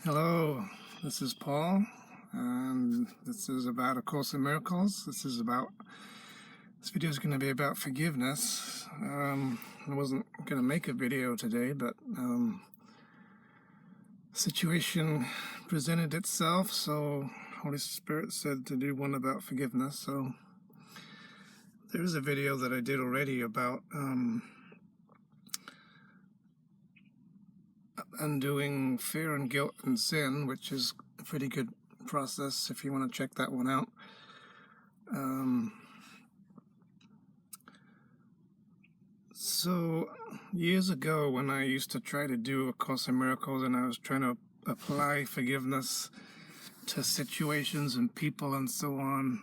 Hello, this is Paul, and this is about A Course in Miracles. This video is going to be about forgiveness. I wasn't going to make a video today, but situation presented itself, so Holy Spirit said to do one about forgiveness. So there's a video that I did already about undoing fear and guilt and sin, which is a pretty good process if you want to check that one out. So years ago, when I used to try to do A Course in Miracles and I was trying to apply forgiveness to situations and people and so on,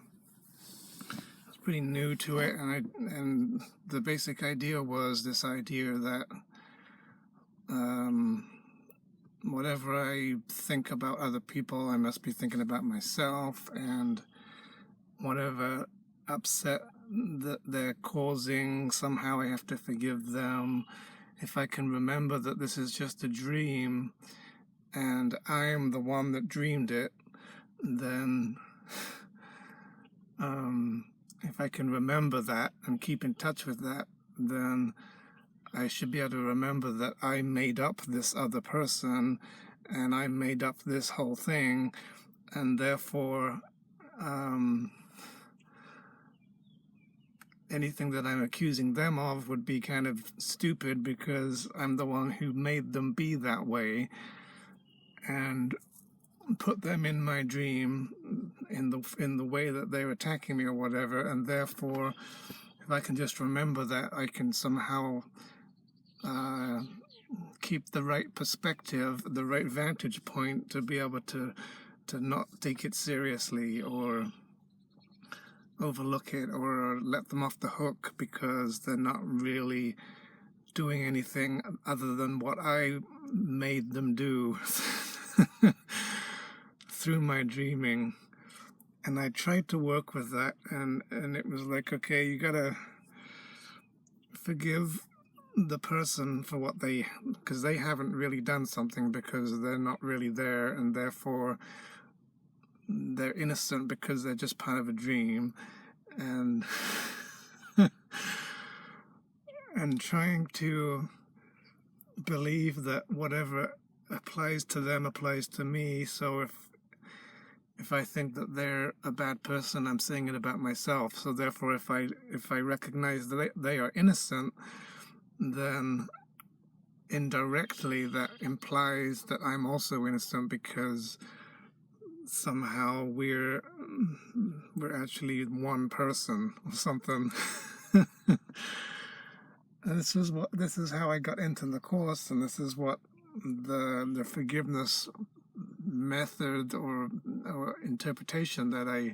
I was pretty new to it, and the basic idea was this idea that whatever I think about other people, I must be thinking about myself, and whatever upset that they're causing, somehow I have to forgive them. If I can remember that this is just a dream and I am the one that dreamed it, then if I can remember that and keep in touch with that, then I should be able to remember that I made up this other person and I made up this whole thing, and therefore anything that I'm accusing them of would be kind of stupid because I'm the one who made them be that way and put them in my dream in the way that they're attacking me or whatever, and therefore if I can just remember that, I can somehow keep the right perspective, the right vantage point to be able to not take it seriously or overlook it or let them off the hook because they're not really doing anything other than what I made them do through my dreaming. And I tried to work with that, and it was like, okay, you gotta forgive the person for what because they haven't really done something, because they're not really there, and therefore they're innocent because they're just part of a dream, and and trying to believe that whatever applies to them applies to me. So if I think that they're a bad person, I'm saying it about myself. So therefore, if I recognize that they are innocent, then indirectly that implies that I'm also innocent, because somehow we're actually one person or something. And this is how I got into the course, and this is what the forgiveness method or interpretation that I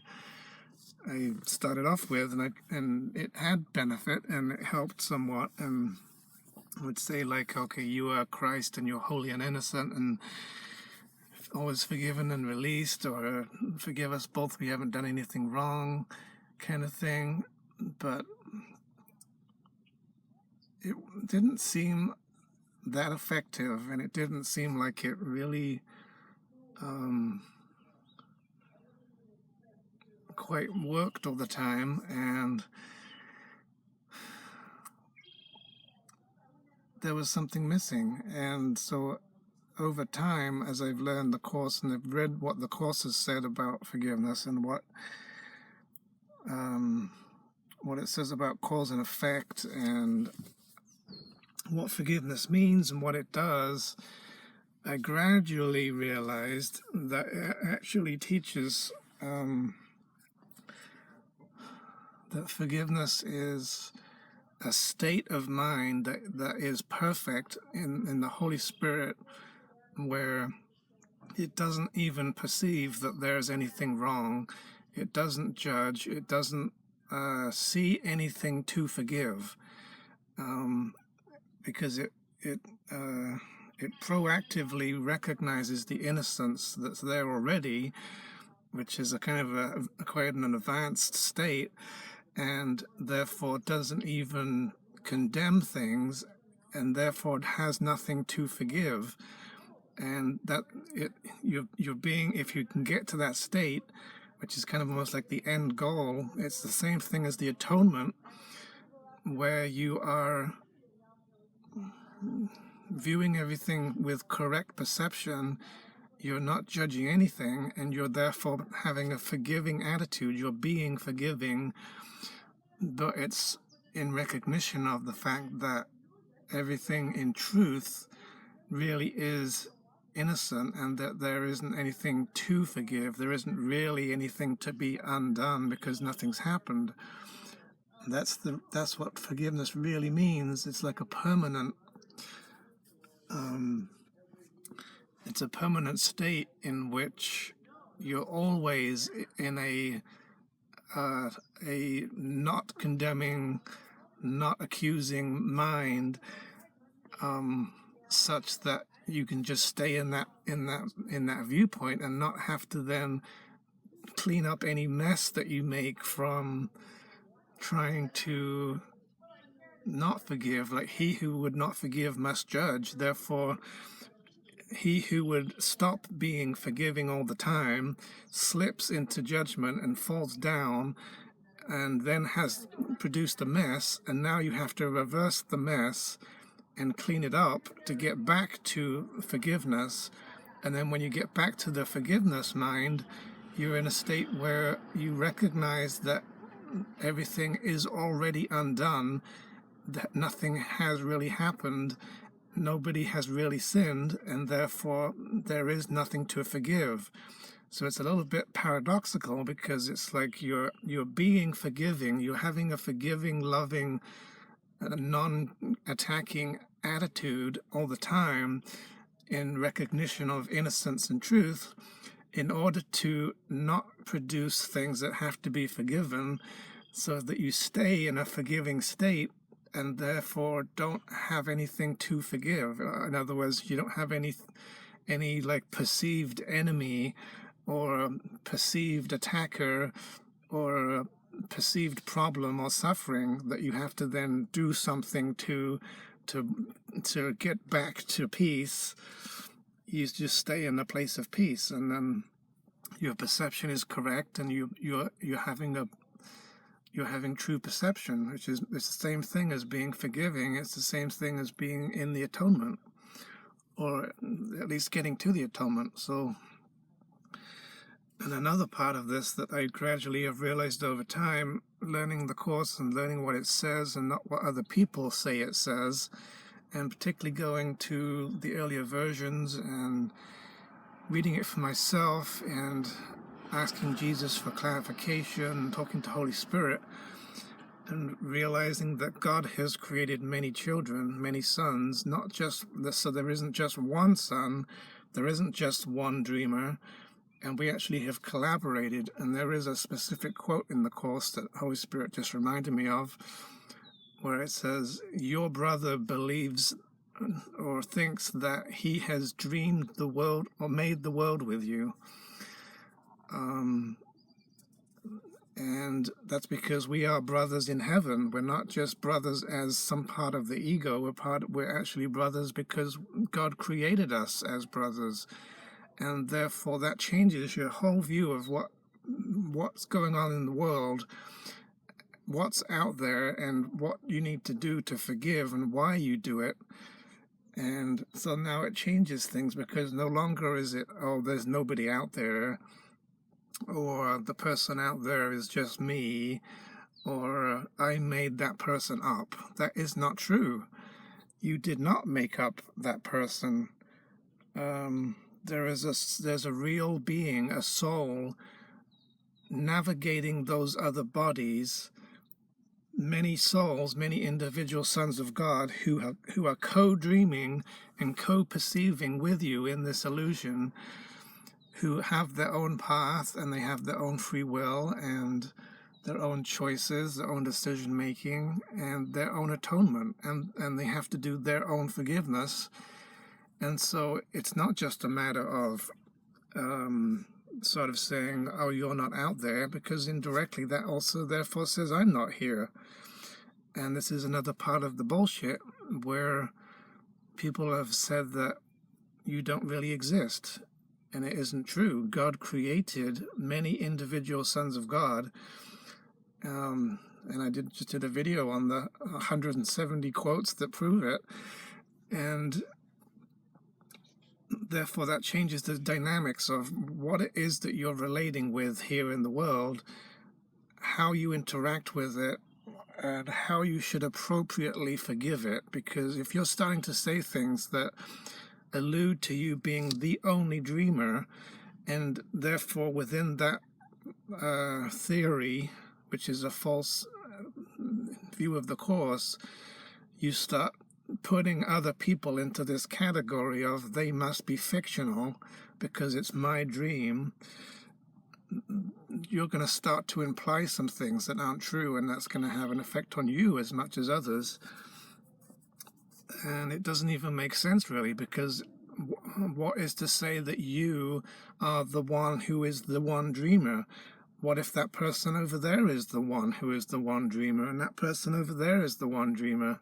started off with, and it had benefit and it helped somewhat. And I would say, like, okay, you are Christ and you're holy and innocent and always forgiven and released, or forgive us both, we haven't done anything wrong, kind of thing. But it didn't seem that effective, and it didn't seem like it really quite worked all the time, and there was something missing. And so over time, as I've learned the course and I've read what the course has said about forgiveness and what it says about cause and effect and what forgiveness means and what it does, I gradually realized that it actually teaches that forgiveness is a state of mind that is perfect in the Holy Spirit, where it doesn't even perceive that there's anything wrong. It doesn't judge. It doesn't see anything to forgive, because it proactively recognizes the innocence that's there already, which is a kind of quite an advanced state, and therefore doesn't even condemn things, and therefore it has nothing to forgive. and that you're being, if you can get to that state, which is kind of almost like the end goal, it's the same thing as the atonement, where you are viewing everything with correct perception. You're not judging anything, and you're therefore having a forgiving attitude. You're being forgiving, but it's in recognition of the fact that everything in truth really is innocent, and that there isn't anything to forgive. There isn't really anything to be undone, because nothing's happened. That's what forgiveness really means. It's like a permanent it's a permanent state in which you're always in a not condemning, not accusing mind, such that you can just stay in that viewpoint and not have to then clean up any mess that you make from trying to not forgive. Like, he who would not forgive must judge. Therefore, he who would stop being forgiving all the time slips into judgment and falls down, and then has produced a mess, and now you have to reverse the mess and clean it up to get back to forgiveness. And then when you get back to the forgiveness mind, you're in a state where you recognize that everything is already undone, that nothing has really happened, nobody has really sinned, and therefore there is nothing to forgive. So it's a little bit paradoxical, because it's like you're being forgiving, you're having a forgiving, loving, non-attacking attitude all the time in recognition of innocence and truth, in order to not produce things that have to be forgiven, so that you stay in a forgiving state and therefore don't have anything to forgive. In other words, you don't have any like perceived enemy or perceived attacker or perceived problem or suffering that you have to then do something to get back to peace. You just stay in a place of peace, and then your perception is correct, and you're having true perception, which is, it's the same thing as being forgiving. It's the same thing as being in the atonement, or at least getting to the atonement. So, and another part of this that I gradually have realized over time, learning the Course and learning what it says and not what other people say it says, and particularly going to the earlier versions and reading it for myself and asking Jesus for clarification, talking to Holy Spirit, and realizing that God has created many children, many sons, not just this, so there isn't just one son, there isn't just one dreamer, and we actually have collaborated. And there is a specific quote in the Course that Holy Spirit just reminded me of, where it says, your brother believes or thinks that he has dreamed the world or made the world with you. And that's because we are brothers in heaven. We're not just brothers as some part of the ego. We're actually brothers because God created us as brothers. And therefore that changes your whole view of what's going on in the world, what's out there, and what you need to do to forgive and why you do it. And so now it changes things, because no longer is it, oh, there's nobody out there, or the person out there is just me, or I made that person up. That is not true. You did not make up that person. There's a real being, a soul, navigating those other bodies, many souls, many individual sons of God who are co-dreaming and co-perceiving with you in this illusion, who have their own path, and they have their own free will and their own choices, their own decision making, and their own atonement, and they have to do their own forgiveness. And so it's not just a matter of sort of saying, oh, you're not out there, because indirectly that also therefore says I'm not here. And this is another part of the bullshit, where people have said that you don't really exist. And it isn't true. God created many individual sons of God. And I just did a video on the 170 quotes that prove it. And therefore that changes the dynamics of what it is that you're relating with here in the world, how you interact with it, and how you should appropriately forgive it. Because if you're starting to say things that allude to you being the only dreamer, and therefore within that theory, which is a false view of the Course, you start putting other people into this category of they must be fictional because it's my dream. You're going to start to imply some things that aren't true, and that's going to have an effect on you as much as others. And it doesn't even make sense, really, because what is to say that you are the one who is the one dreamer? What if that person over there is the one who is the one dreamer, and that person over there is the one dreamer?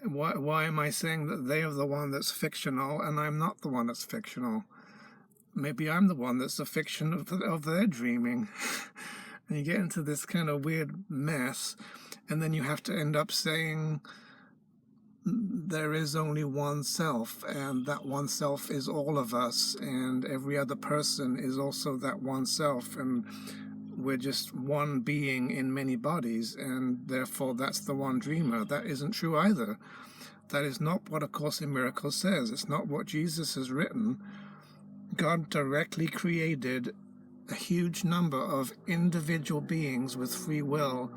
Why am I saying that they are the one that's fictional and I'm not the one that's fictional? Maybe I'm the one that's the fiction of their dreaming. And you get into this kind of weird mess, and then you have to end up saying there is only one self, and that one self is all of us, and every other person is also that one self, and we're just one being in many bodies, and therefore that's the one dreamer. That isn't true either. That is not what A Course in Miracles says. It's not what Jesus has written. God directly created a huge number of individual beings with free will.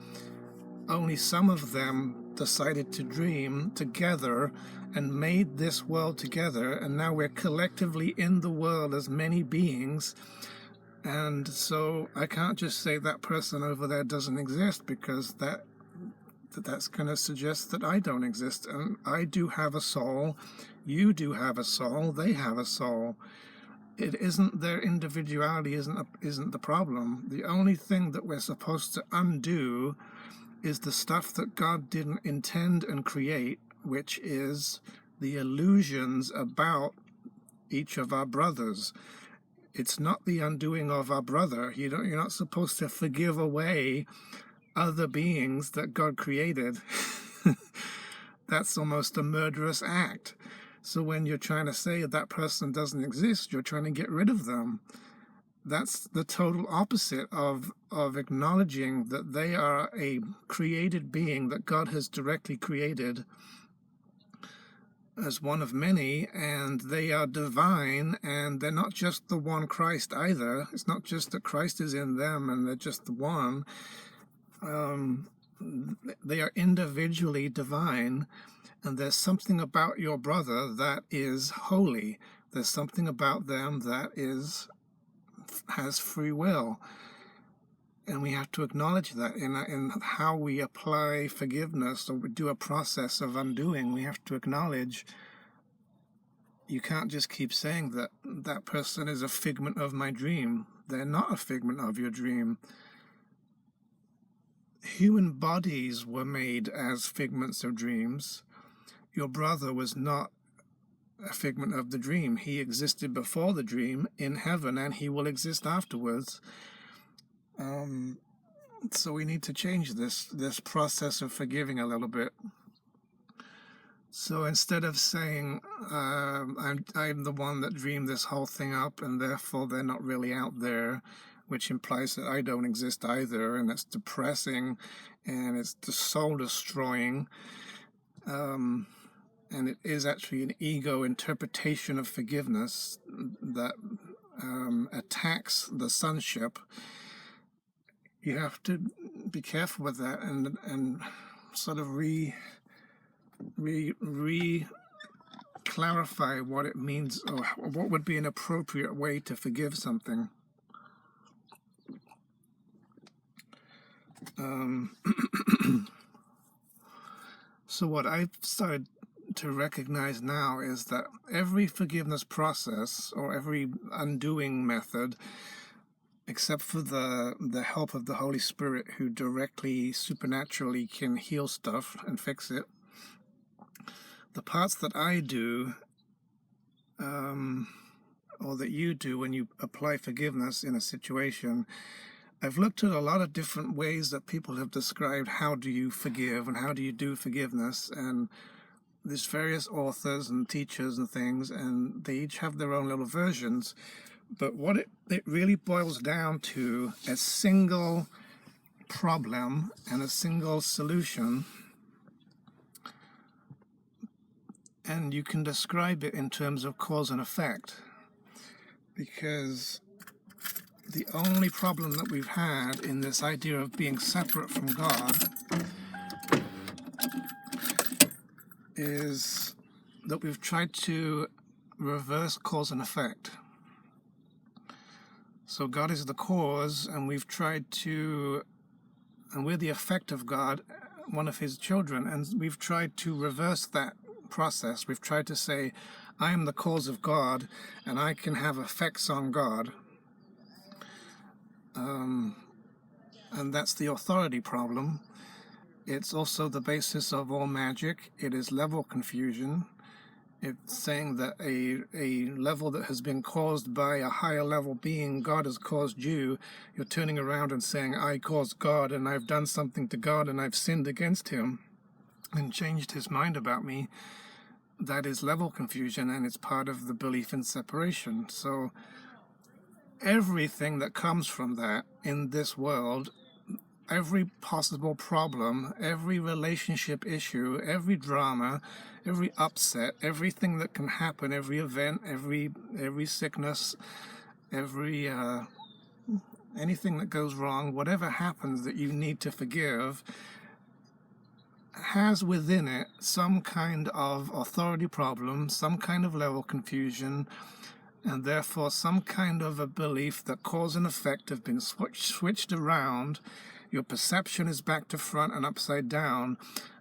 Only some of them decided to dream together and made this world together, and now we're collectively in the world as many beings. And so I can't just say that person over there doesn't exist, because that's going to suggest that I don't exist. And I do have a soul, you do have a soul, they have a soul. It isn't their individuality isn't the problem. The only thing that we're supposed to undo is the stuff that God didn't intend and create, which is the illusions about each of our brothers. It's not the undoing of our brother. You're not supposed to forgive away other beings that God created. That's almost a murderous act. So when you're trying to say that person doesn't exist, you're trying to get rid of them. That's the total opposite of acknowledging that they are a created being that God has directly created as one of many, and they are divine, and they're not just the one Christ either. It's not just that Christ is in them and they're just the one. They are individually divine, and there's something about your brother that is holy. There's something about them that has free will. And we have to acknowledge that in how we apply forgiveness or do a process of undoing. We have to acknowledge you can't just keep saying that that person is a figment of my dream. They're not a figment of your dream. Human bodies were made as figments of dreams. Your brother was not a figment of the dream. He existed before the dream in heaven, and he will exist afterwards. So we need to change this process of forgiving a little bit. So instead of saying I'm the one that dreamed this whole thing up, and therefore they're not really out there, which implies that I don't exist either, and it's depressing, and it's soul destroying, and it is actually an ego interpretation of forgiveness that attacks the sonship. You have to be careful with that and sort of clarify what it means, or what would be an appropriate way to forgive something. So what I've started to recognize now is that every forgiveness process or every undoing method, except for the help of the Holy Spirit, who directly, supernaturally can heal stuff and fix it, the parts that I do or that you do when you apply forgiveness in a situation. I've looked at a lot of different ways that people have described how do you forgive and how do you do forgiveness, and there's various authors and teachers and things, and they each have their own little versions. But what it really boils down to a single problem and a single solution, and you can describe it in terms of cause and effect, because the only problem that we've had in this idea of being separate from God is that we've tried to reverse cause and effect. So God is the cause, and we've tried to, and we're the effect of God, one of his children, and we've tried to reverse that process. We've tried to say, I am the cause of God, and I can have effects on God. And that's the authority problem. It's also the basis of all magic. It is level confusion. It's saying that a level that has been caused by a higher level being, God has caused you. You're turning around and saying, I caused God, and I've done something to God, and I've sinned against him and changed his mind about me. That is level confusion, and it's part of the belief in separation. So everything that comes from that in this world, every possible problem, every relationship issue, every drama, every upset, everything that can happen, every event, every sickness, every anything that goes wrong, whatever happens that you need to forgive, has within it some kind of authority problem, some kind of level confusion, and therefore some kind of a belief that cause and effect have been switched around. Your perception is back to front and upside down,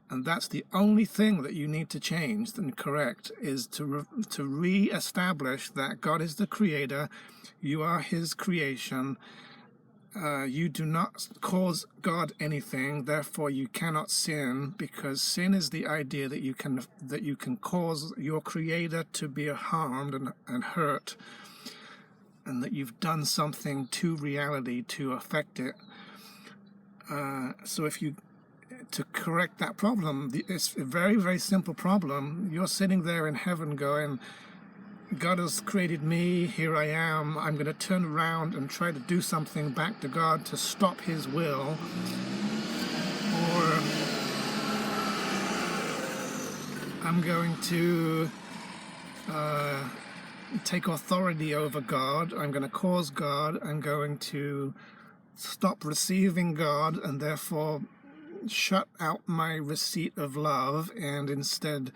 and that's the only thing that you need to change and correct, is to re-establish that God is the creator, you are his creation, you do not cause God anything, therefore you cannot sin, because sin is the idea that you can cause your creator to be harmed and hurt, and that you've done something to reality to affect it. So to correct that problem, it's a very, very simple problem. You're sitting there in heaven going, God has created me, here I am, I'm going to turn around and try to do something back to God to stop his will, or I'm going to take authority over God, I'm going to cause God, I'm going to stop receiving God and therefore shut out my receipt of love and instead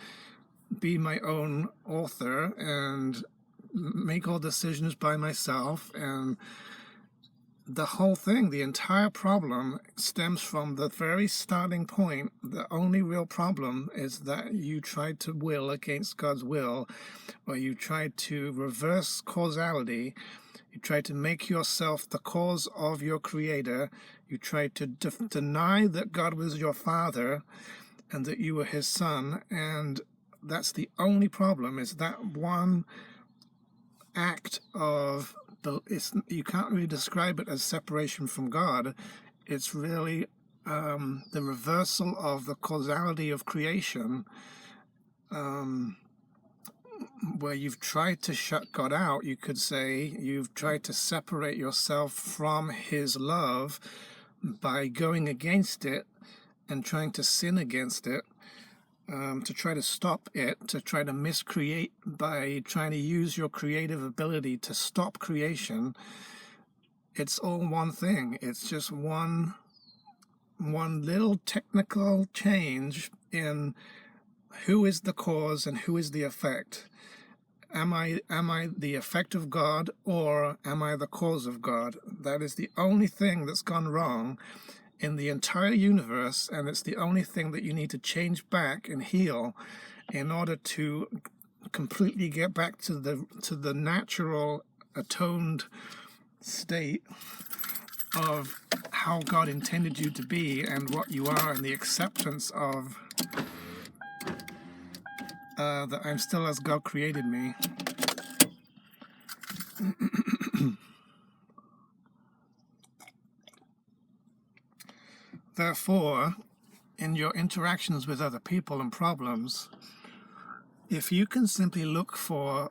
be my own author and make all decisions by myself. And the whole thing, the entire problem, stems from the very starting point. The only real problem is that you tried to will against God's will, or you tried to reverse causality. You tried to make yourself the cause of your creator. You tried to deny that God was your father and that you were his son. And that's the only problem, is that one act of, you can't really describe it as separation from God. It's really the reversal of the causality of creation, where you've tried to shut God out. You could say you've tried to separate yourself from his love by going against it and trying to sin against it, to try to stop it, to try to miscreate by trying to use your creative ability to stop creation. It's all one thing. It's just one little technical change in who is the cause and who is the effect. Am I the effect of God, or am I the cause of God? That is the only thing that's gone wrong in the entire universe, and it's the only thing that you need to change back and heal in order to completely get back to the natural atoned state of how God intended you to be and what you are, and the acceptance of that I'm still as God created me. Therefore, in your interactions with other people and problems, if you can simply look for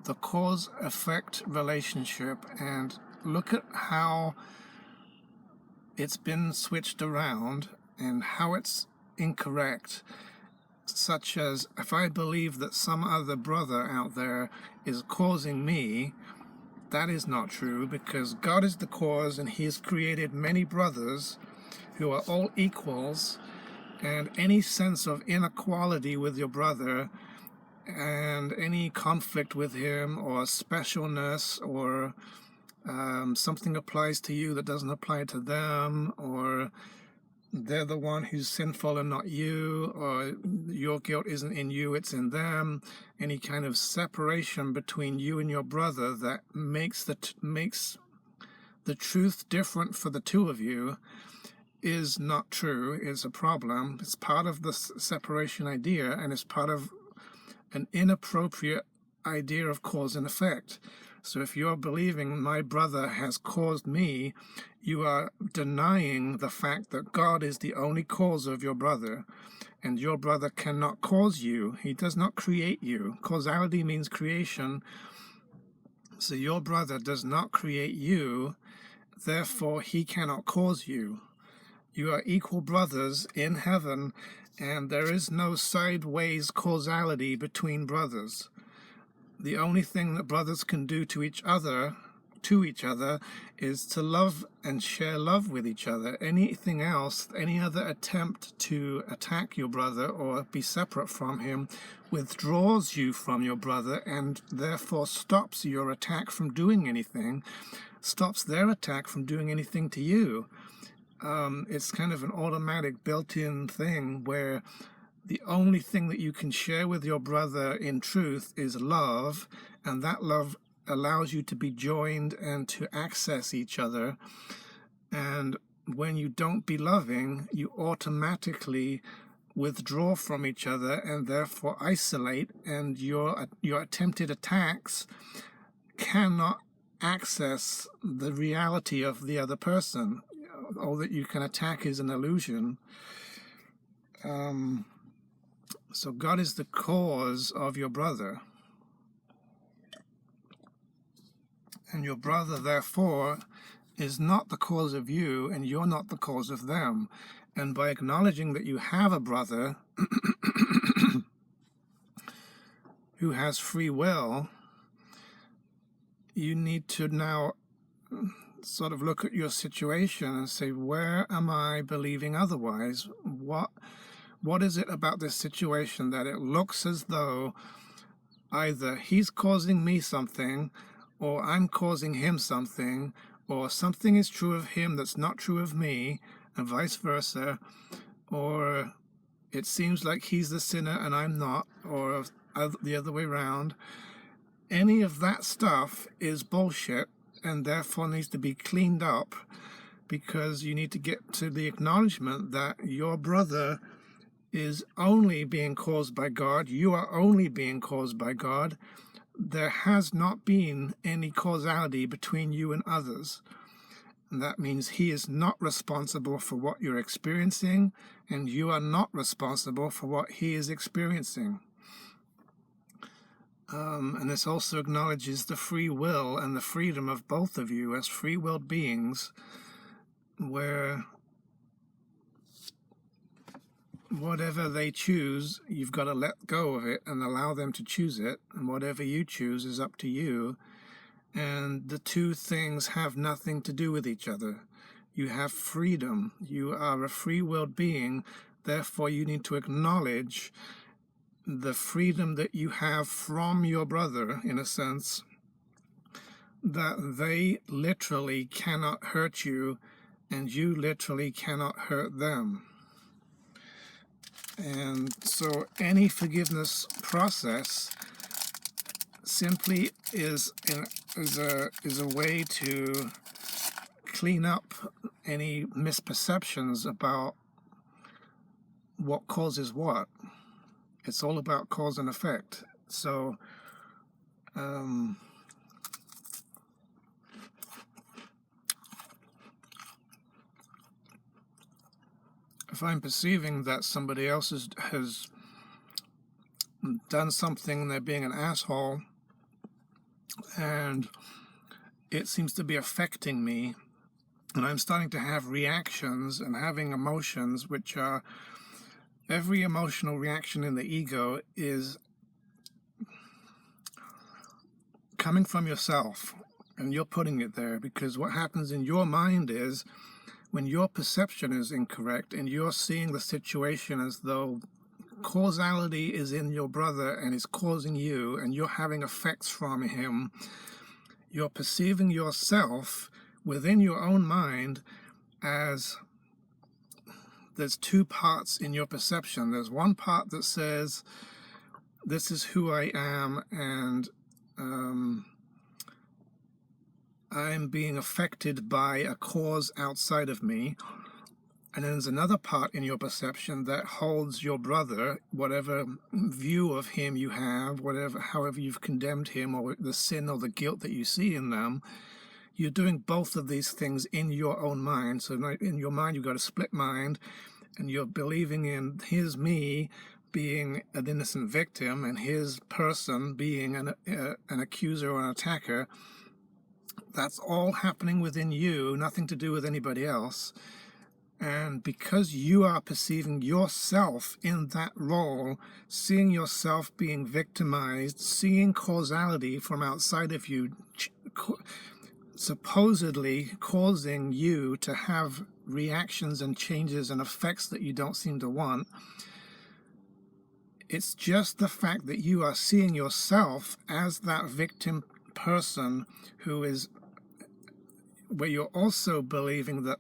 the cause-effect relationship and look at how it's been switched around and how it's incorrect, such as if I believe that some other brother out there is causing me, that is not true, because God is the cause and He has created many brothers who are all equals, and any sense of inequality with your brother and any conflict with him or specialness or something applies to you that doesn't apply to them, or they're the one who's sinful and not you, or your guilt isn't in you, it's in them. Any kind of separation between you and your brother that makes the truth different for the two of you is not true, is a problem. It's part of the separation idea, and it's part of an inappropriate idea of cause and effect. So if you're believing my brother has caused me, you are denying the fact that God is the only cause of your brother, and your brother cannot cause you. He does not create you. Causality means creation. So your brother does not create you, therefore he cannot cause you. You are equal brothers in heaven, and there is no sideways causality between brothers. The only thing that brothers can do to each other is to love and share love with each other. Anything else, any other attempt to attack your brother or be separate from him, withdraws you from your brother and therefore stops your attack from doing anything, stops their attack from doing anything to you. It's kind of an automatic built-in thing where the only thing that you can share with your brother in truth is love, and that love allows you to be joined and to access each other. And when you don't be loving, you automatically withdraw from each other and therefore isolate, and your attempted attacks cannot access the reality of the other person. All that you can attack is an illusion. So God is the cause of your brother. And your brother, therefore, is not the cause of you, and you're not the cause of them. And by acknowledging that you have a brother who has free will, you need to now sort of look at your situation and say, where am I believing otherwise? What is it about this situation that it looks as though either he's causing me something, or I'm causing him something, or something is true of him that's not true of me, and vice versa, or it seems like he's the sinner and I'm not, or the other way around. Any of that stuff is bullshit, and therefore needs to be cleaned up, because you need to get to the acknowledgement that your brother is only being caused by God. You are only being caused by God. There has not been any causality between you and others. And that means he is not responsible for what you're experiencing, and you are not responsible for what he is experiencing. And this also acknowledges the free will and the freedom of both of you as free-willed beings, where whatever they choose, you've got to let go of it and allow them to choose it, and whatever you choose is up to you. And the two things have nothing to do with each other. You have freedom. You are a free-willed being, therefore you need to acknowledge the freedom that you have from your brother, in a sense, that they literally cannot hurt you and you literally cannot hurt them. And so any forgiveness process simply is a way to clean up any misperceptions about what causes what. It's all about cause and effect. So if I'm perceiving that somebody else has done something, they're being an asshole, and it seems to be affecting me, and I'm starting to have reactions and having emotions, which are, every emotional reaction in the ego is coming from yourself, and you're putting it there, because what happens in your mind is, when your perception is incorrect and you're seeing the situation as though causality is in your brother and is causing you, and you're having effects from him, you're perceiving yourself within your own mind as, there's two parts in your perception. There's one part that says, this is who I am, and I'm being affected by a cause outside of me. And then there's another part in your perception that holds your brother, whatever view of him you have, however you've condemned him, or the sin or the guilt that you see in them. You're doing both of these things in your own mind. So in your mind, you've got a split mind, and you're believing in his me being an innocent victim and his person being an accuser or an attacker. That's all happening within you, nothing to do with anybody else. And because you are perceiving yourself in that role, seeing yourself being victimized, seeing causality from outside of you, supposedly causing you to have reactions and changes and effects that you don't seem to want, it's just the fact that you are seeing yourself as that victim person who is, where you're also believing that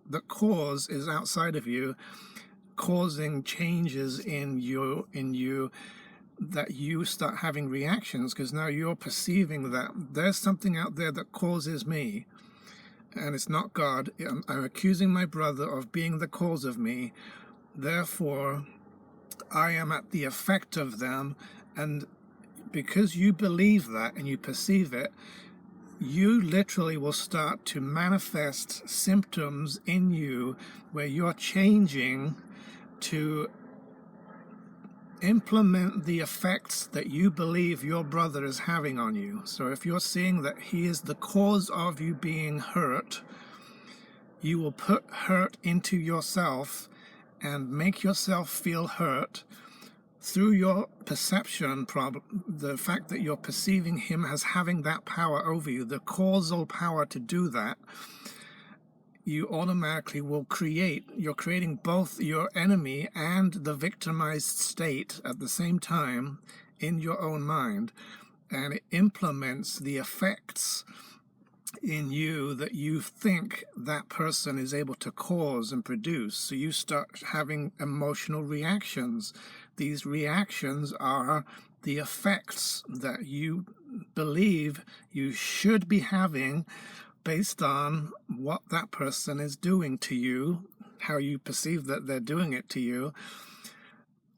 the cause is outside of you, causing changes in you, that you start having reactions, because now you're perceiving that there's something out there that causes me, and it's not God. I'm accusing my brother of being the cause of me, therefore I am at the effect of them. And because you believe that and you perceive it, you literally will start to manifest symptoms in you where you're changing to implement the effects that you believe your brother is having on you. So if you're seeing that he is the cause of you being hurt, you will put hurt into yourself and make yourself feel hurt through your perception problem, the fact that you're perceiving him as having that power over you, the causal power to do that. You automatically will you're creating both your enemy and the victimized state at the same time in your own mind, and it implements the effects in you that you think that person is able to cause and produce. So you start having emotional reactions. These reactions are the effects that you believe you should be having based on what that person is doing to you, how you perceive that they're doing it to you.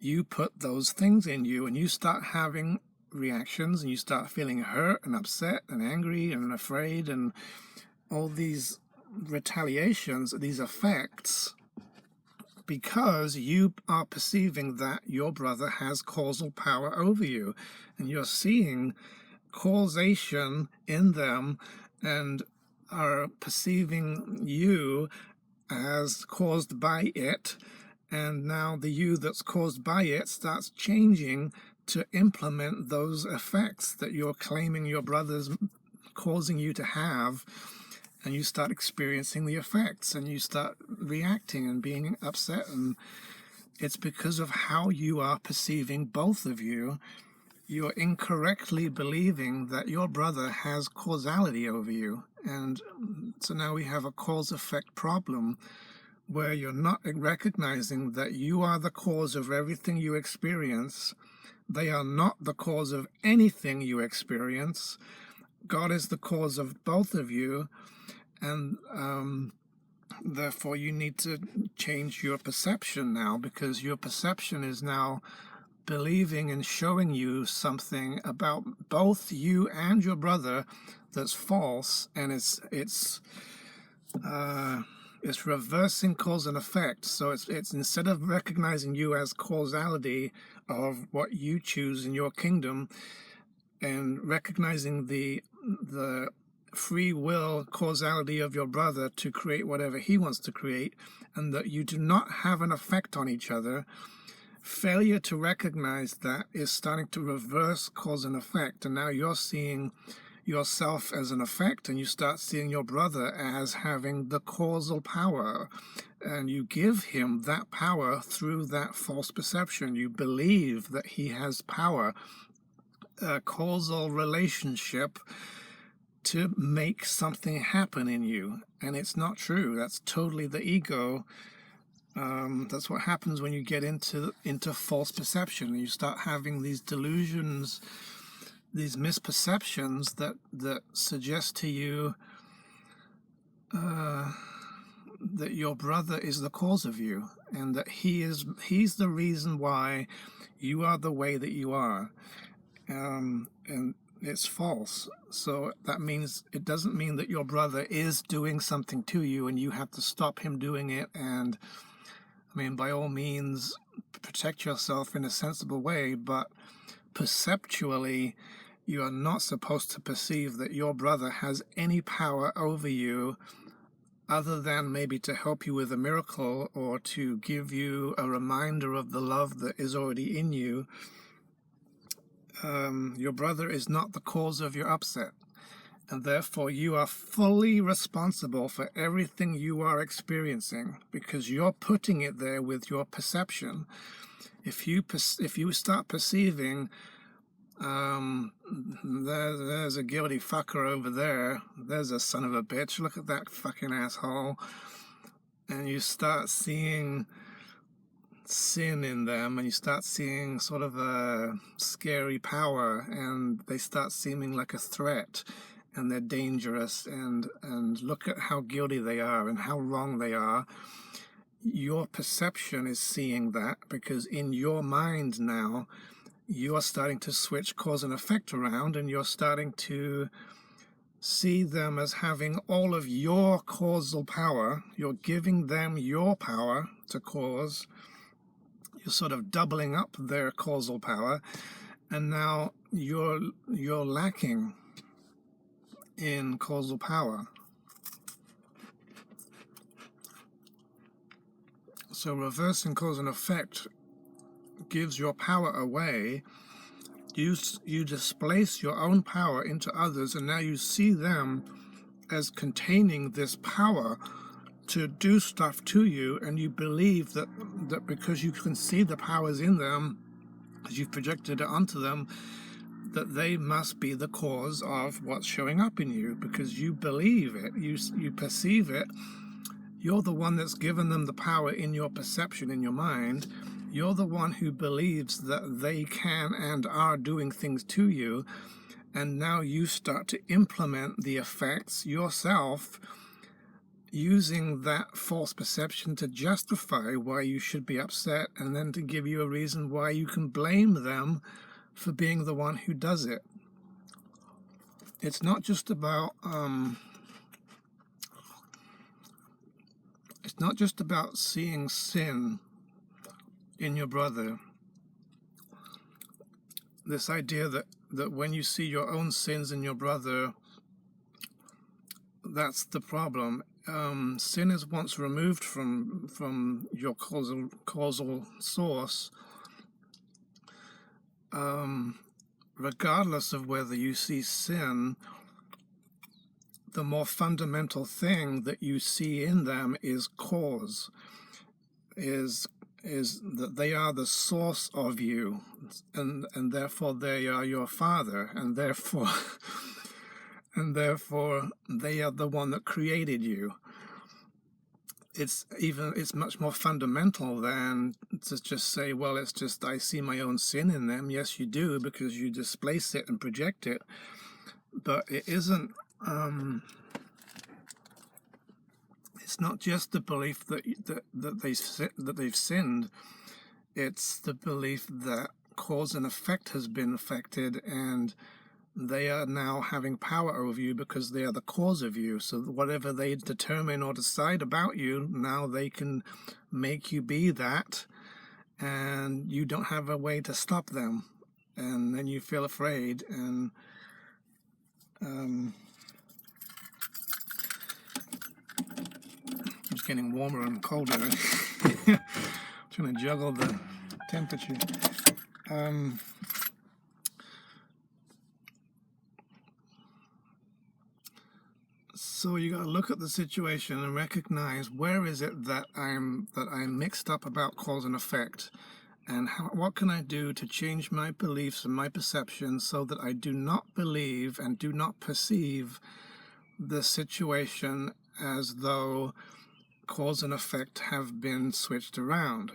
You put those things in you, and you start having reactions, and you start feeling hurt and upset and angry and afraid, and all these retaliations, these effects, because you are perceiving that your brother has causal power over you, and you're seeing causation in them and are perceiving you as caused by it, and now the you that's caused by it starts changing to implement those effects that you're claiming your brother's causing you to have, and you start experiencing the effects, and you start reacting and being upset, and it's because of how you are perceiving both of you. You're incorrectly believing that your brother has causality over you, and so now we have a cause-effect problem where you're not recognizing that you are the cause of everything you experience. They are not the cause of anything you experience. God is the cause of both of you, and therefore you need to change your perception now, because your perception is now believing and showing you something about both you and your brother that's false, and it's It's reversing cause and effect. So it's instead of recognizing you as causality of what you choose in your kingdom, and recognizing the free will causality of your brother to create whatever he wants to create, and that you do not have an effect on each other. Failure to recognize that is starting to reverse cause and effect, and now you're seeing yourself as an effect, and you start seeing your brother as having the causal power, and you give him that power through that false perception. You believe that he has power, a causal relationship to make something happen in you, and it's not true. That's totally the ego. That's what happens when you get into false perception. You start having these delusions, these misperceptions that suggest to you that your brother is the cause of you, and that he's the reason why you are the way that you are, and it's false. So that means, it doesn't mean that your brother is doing something to you and you have to stop him doing it. And I mean, by all means, protect yourself in a sensible way, but perceptually, you are not supposed to perceive that your brother has any power over you, other than maybe to help you with a miracle or to give you a reminder of the love that is already in you. Your brother is not the cause of your upset, and therefore you are fully responsible for everything you are experiencing, because you're putting it there with your perception. If you start perceiving there's a guilty fucker over there, there's a son of a bitch, look at that fucking asshole, and you start seeing sin in them, and you start seeing sort of a scary power, and they start seeming like a threat, and they're dangerous, and look at how guilty they are and how wrong they are. Your perception is seeing that, because in your mind now you are starting to switch cause and effect around, and you're starting to see them as having all of your causal power. You're giving them your power to cause. You're sort of doubling up their causal power, and now you're lacking in causal power. So reversing cause and effect gives your power away. You displace your own power into others, and now you see them as containing this power to do stuff to you, and you believe that because you can see the powers in them, as you've projected it onto them, that they must be the cause of what's showing up in you, because you believe it, you perceive it. You're the one that's given them the power in your perception, in your mind. You're the one who believes that they can and are doing things to you, and now you start to implement the effects yourself, using that false perception to justify why you should be upset, and then to give you a reason why you can blame them for being the one who does it. It's not just about seeing sin in your brother. This idea that when you see your own sins in your brother, that's the problem. Sin is once removed from your causal source, regardless of whether you see sin, the more fundamental thing that you see in them is cause, is that they are the source of you, and therefore they are your father, and therefore they are the one that created you. It's much more fundamental than to just say, well, it's just I see my own sin in them. Yes, you do, because you displace it and project it, but it isn't. It's not just the belief that they've sinned. It's the belief that cause and effect has been affected, and they are now having power over you because they are the cause of you. So whatever they determine or decide about you, now they can make you be that, and you don't have a way to stop them. And then you feel afraid, and it's getting warmer and colder. Trying to juggle the temperature. So you got to look at the situation and recognize, where is it that I'm mixed up about cause and effect, and what can I do to change my beliefs and my perceptions so that I do not believe and do not perceive the situation as though cause and effect have been switched around.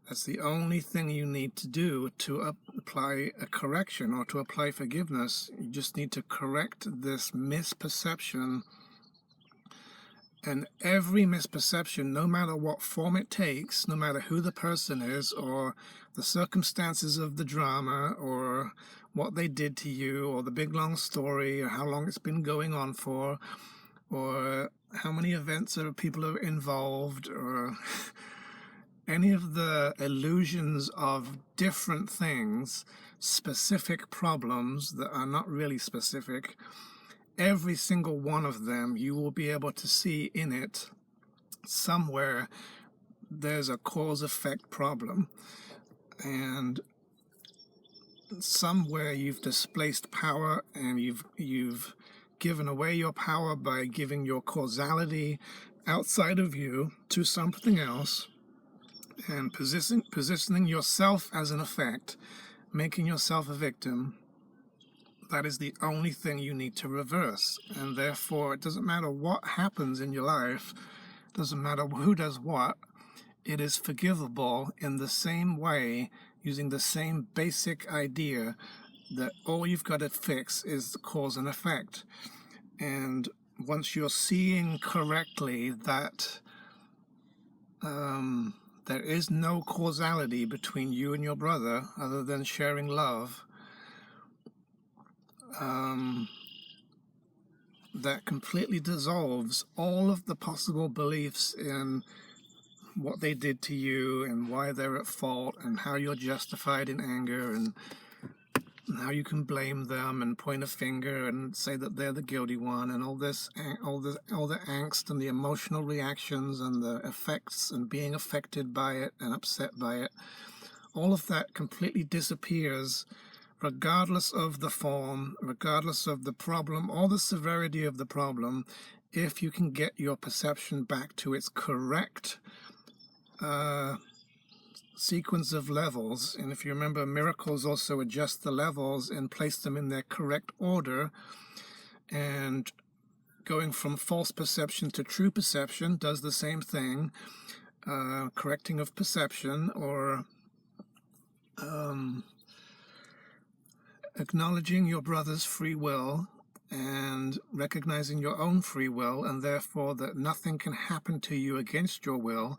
That's the only thing you need to do to apply a correction or to apply forgiveness. You just need to correct this misperception. And every misperception, no matter what form it takes, no matter who the person is or the circumstances of the drama or what they did to you or the big long story or how long it's been going on for or how many events or people are involved or any of the illusions of different things, specific problems that are not really specific, every single one of them, you will be able to see in it somewhere there's a cause-effect problem, and somewhere you've displaced power, and you've given away your power by giving your causality outside of you to something else, and positioning yourself as an effect, making yourself a victim. That is the only thing you need to reverse. And therefore, it doesn't matter what happens in your life, it doesn't matter who does what, it is forgivable in the same way, using the same basic idea that all you've got to fix is the cause and effect. And once you're seeing correctly that there is no causality between you and your brother other than sharing love, that completely dissolves all of the possible beliefs in what they did to you and why they're at fault and how you're justified in anger and how you can blame them and point a finger and say that they're the guilty one, and all the angst and the emotional reactions and the effects and being affected by it and upset by it. All of that completely disappears, regardless of the form, regardless of the problem or the severity of the problem, if you can get your perception back to its correct sequence of levels. And if you remember, miracles also adjust the levels and place them in their correct order. And going from false perception to true perception does the same thing. Correcting of perception, or acknowledging your brother's free will and recognizing your own free will, and therefore that nothing can happen to you against your will.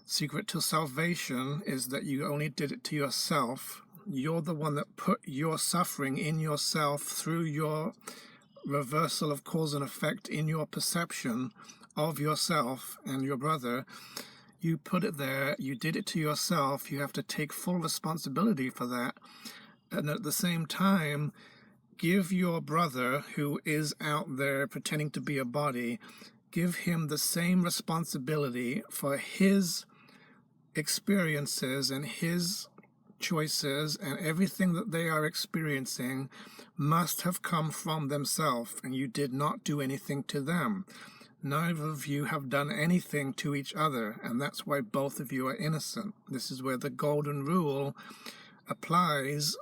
Secret to salvation is that you only did it to yourself. You're the one that put your suffering in yourself through your reversal of cause and effect in your perception of yourself and your brother. You put it there, you did it to yourself, you have to take full responsibility for that. And at the same time, give your brother, who is out there pretending to be a body, give him the same responsibility for his experiences and his choices, and everything that they are experiencing must have come from themselves, and you did not do anything to them. Neither of you have done anything to each other, and that's why both of you are innocent. This is where the golden rule applies.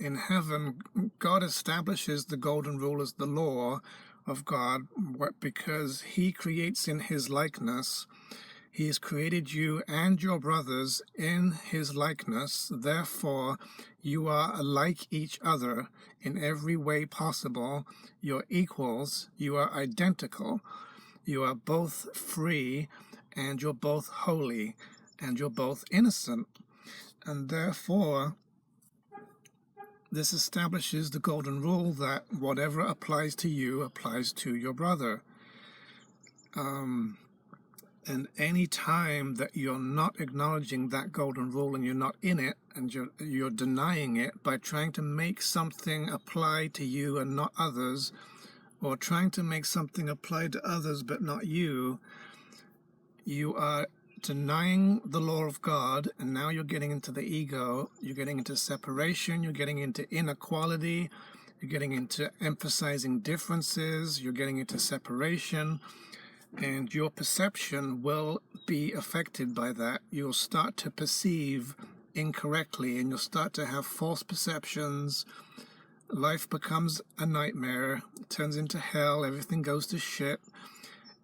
In heaven, God establishes the golden rule as the law of God, because he creates in his likeness. He has created you and your brothers in his likeness. Therefore, you are like each other in every way possible. You're equals. You are identical. You are both free, and you're both holy, and you're both innocent. And therefore, this establishes the golden rule that whatever applies to you applies to your brother. And any time that you're not acknowledging that golden rule and you're not in it, and you're denying it by trying to make something apply to you and not others, or trying to make something apply to others but not you, you are denying the law of God, and now you're getting into the ego, you're getting into separation, you're getting into inequality, you're getting into emphasizing differences, you're getting into separation, and your perception will be affected by that. You'll start to perceive incorrectly, and you'll start to have false perceptions. Life becomes a nightmare, it turns into hell, everything goes to shit.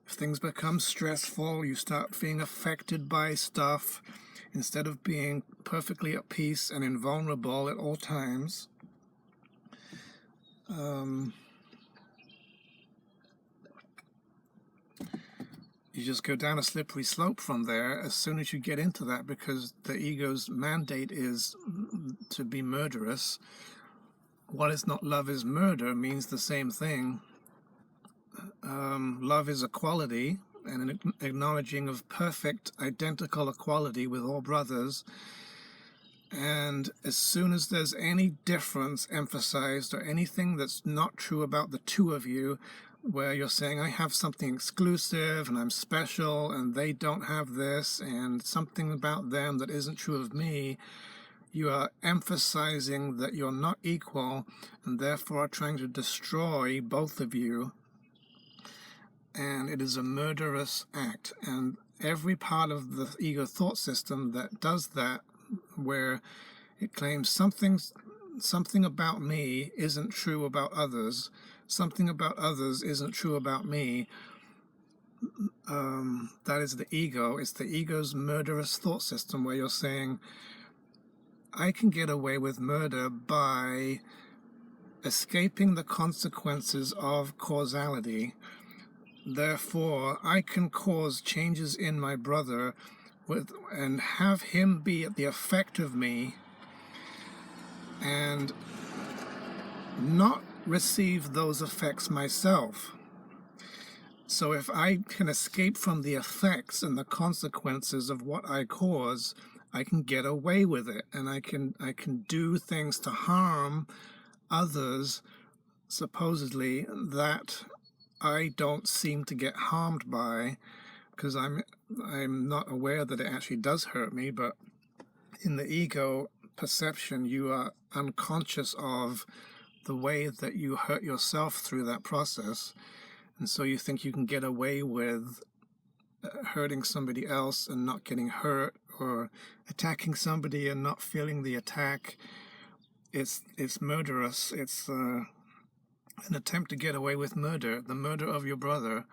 If things become stressful, you start being affected by stuff instead of being perfectly at peace and invulnerable at all times. You just go down a slippery slope from there as soon as you get into that, because the ego's mandate is to be murderous. What is not love is murder means the same thing. Love is equality, and an acknowledging of perfect, identical equality with all brothers. And as soon as there's any difference emphasized, or anything that's not true about the two of you, where you're saying, I have something exclusive and I'm special and they don't have this, and something about them that isn't true of me, you are emphasizing that you're not equal, and therefore are trying to destroy both of you. And it is a murderous act. And every part of the ego thought system that does that, where it claims something about me isn't true about others, something about others isn't true about me, that is the ego. It's the ego's murderous thought system, where you're saying, I can get away with murder by escaping the consequences of causality. Therefore, I can cause changes in my brother and have him be at the effect of me, and not receive those effects myself. So if I can escape from the effects and the consequences of what I cause, I can get away with it, and I can do things to harm others, supposedly, that I don't seem to get harmed by, because I'm not aware that it actually does hurt me. But in the ego perception, you are unconscious of the way that you hurt yourself through that process, and so you think you can get away with hurting somebody else and not getting hurt, or attacking somebody and not feeling the attack. It's murderous. It's an attempt to get away with murder, the murder of your brother,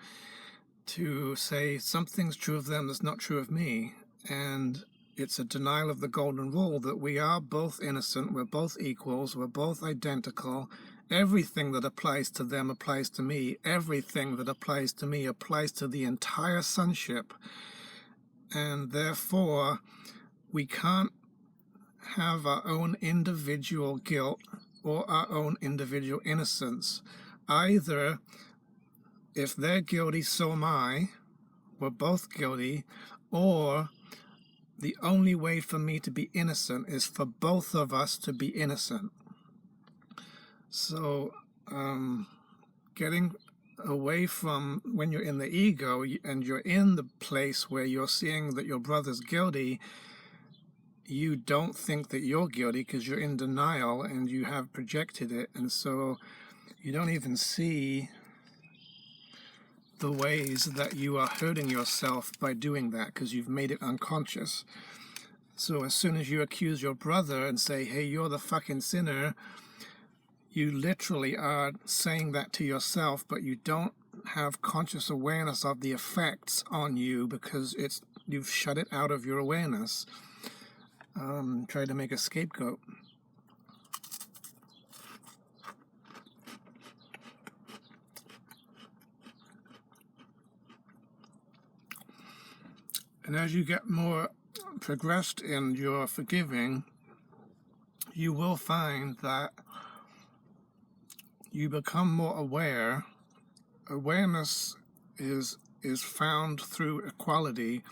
to say something's true of them that's not true of me. And it's a denial of the golden rule that we are both innocent, we're both equals, we're both identical. Everything that applies to them applies to me. Everything that applies to me applies to the entire sonship. And therefore, we can't have our own individual guilt or our own individual innocence. Either, if they're guilty, so am I. We're both guilty. Or the only way for me to be innocent is for both of us to be innocent. So, getting away from, when you're in the ego and you're in the place where you're seeing that your brother's guilty, you don't think that you're guilty because you're in denial and you have projected it, and so you don't even see the ways that you are hurting yourself by doing that, because you've made it unconscious. So as soon as you accuse your brother and say, hey, you're the fucking sinner, you literally are saying that to yourself, but you don't have conscious awareness of the effects on you, because you've shut it out of your awareness. Try to make a scapegoat. And as you get more progressed in your forgiving, you will find that you become more aware. Awareness is found through equality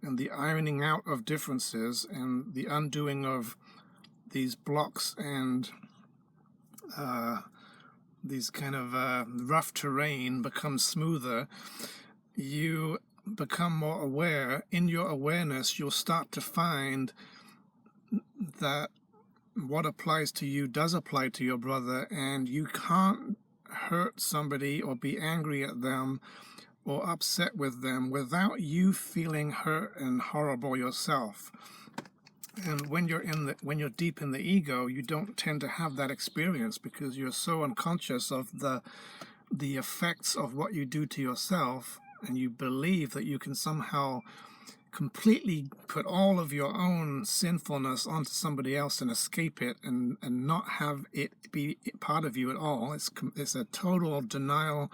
and the ironing out of differences and the undoing of these blocks and these kind of rough terrain becomes smoother. You become more aware. In your awareness, you'll start to find that what applies to you does apply to your brother, and you can't hurt somebody or be angry at them or upset with them without you feeling hurt and horrible yourself. And when you're deep in the ego, you don't tend to have that experience because you're so unconscious of the effects of what you do to yourself, and you believe that you can somehow completely put all of your own sinfulness onto somebody else and escape it and not have it be part of you at all. It's a total denial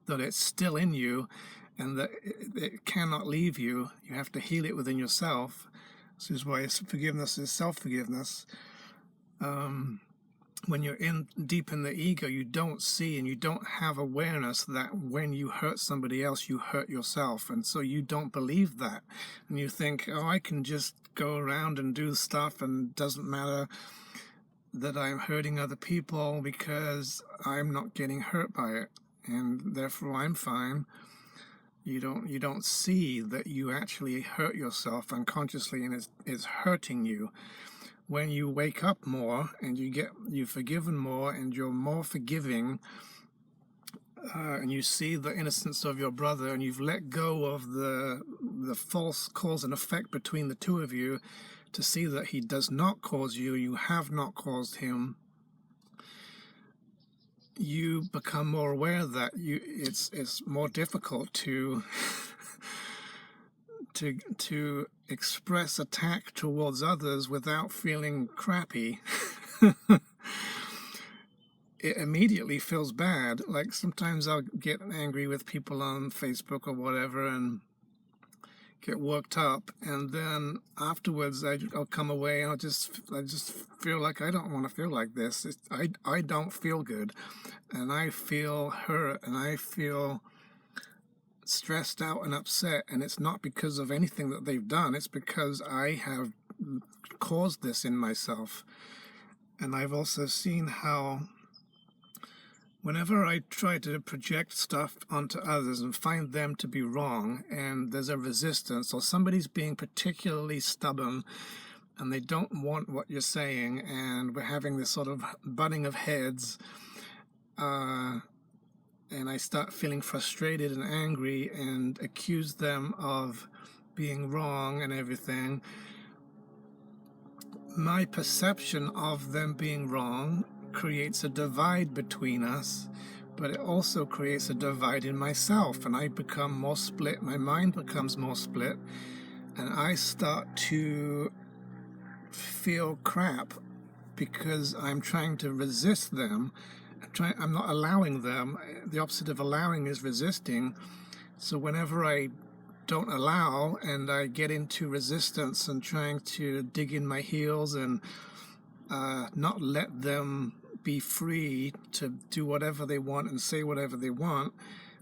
that it's still in you and that it cannot leave you. You have to heal it within yourself. This is why forgiveness is self-forgiveness. When you're deep in the ego, you don't see and you don't have awareness that when you hurt somebody else, you hurt yourself. And so you don't believe that. And you think, oh, I can just go around and do stuff and it doesn't matter that I'm hurting other people because I'm not getting hurt by it. And therefore I'm fine. You don't see that you actually hurt yourself unconsciously and it's hurting you. When you wake up more and you've forgiven more and you're more forgiving, and you see the innocence of your brother and you've let go of the false cause and effect between the two of you to see that he does not cause you, you have not caused him, you become more aware that it's more difficult to express attack towards others without feeling crappy. It immediately feels bad. Like sometimes I'll get angry with people on Facebook or whatever and get worked up, and then afterwards I'll come away and I just feel like I don't want to feel like this. I don't feel good, and I feel hurt and I feel stressed out and upset, and it's not because of anything that they've done, it's because I have caused this in myself. And I've also seen how whenever I try to project stuff onto others and find them to be wrong and there's a resistance, or somebody's being particularly stubborn and they don't want what you're saying, and we're having this sort of butting of heads, and I start feeling frustrated and angry and accuse them of being wrong and everything, my perception of them being wrong creates a divide between us, but it also creates a divide in myself, and I become more split, my mind becomes more split, and I start to feel crap because I'm trying to resist them. I'm not allowing them. The opposite of allowing is resisting. So whenever I don't allow and I get into resistance and trying to dig in my heels and not let them be free to do whatever they want and say whatever they want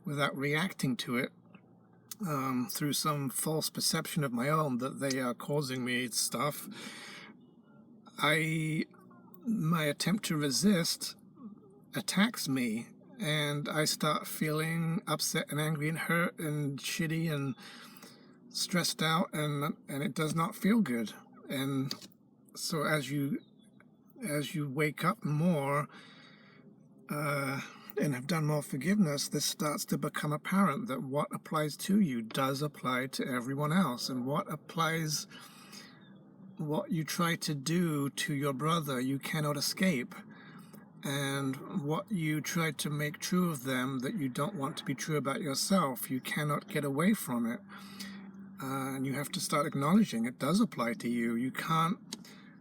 without reacting to it through some false perception of my own that they are causing me stuff, my attempt to resist attacks me, and I start feeling upset and angry and hurt and shitty and stressed out, and it does not feel good. And so as you wake up more and have done more forgiveness, this starts to become apparent that what applies to you does apply to everyone else, and what you try to do to your brother you cannot escape, and what you try to make true of them that you don't want to be true about yourself, you cannot get away from it, and you have to start acknowledging it does apply to you. You can't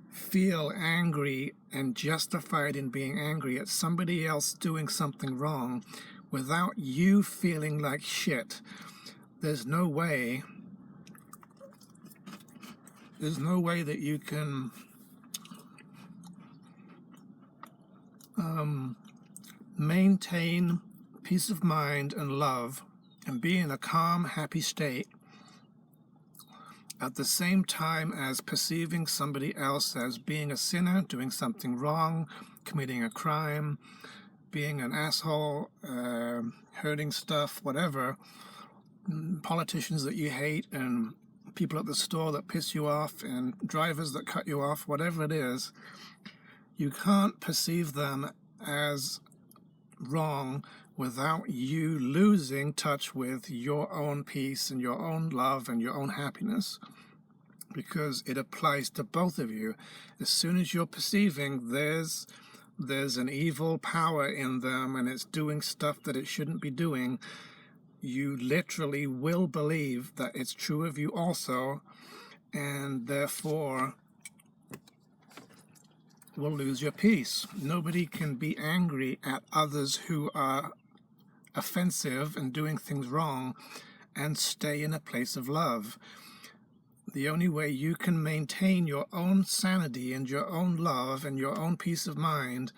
feel angry and justified in being angry at somebody else doing something wrong without you feeling like shit. There's no way that you can maintain peace of mind and love and be in a calm, happy state at the same time as perceiving somebody else as being a sinner, doing something wrong, committing a crime, being an asshole, hurting stuff, whatever, politicians that you hate and people at the store that piss you off and drivers that cut you off, whatever it is, you can't perceive them as wrong without you losing touch with your own peace and your own love and your own happiness, because it applies to both of you. As soon as you're perceiving there's an evil power in them and it's doing stuff that it shouldn't be doing, you literally will believe that it's true of you also, and therefore will lose your peace. Nobody can be angry at others who are offensive and doing things wrong and stay in a place of love. The only way you can maintain your own sanity and your own love and your own peace of mind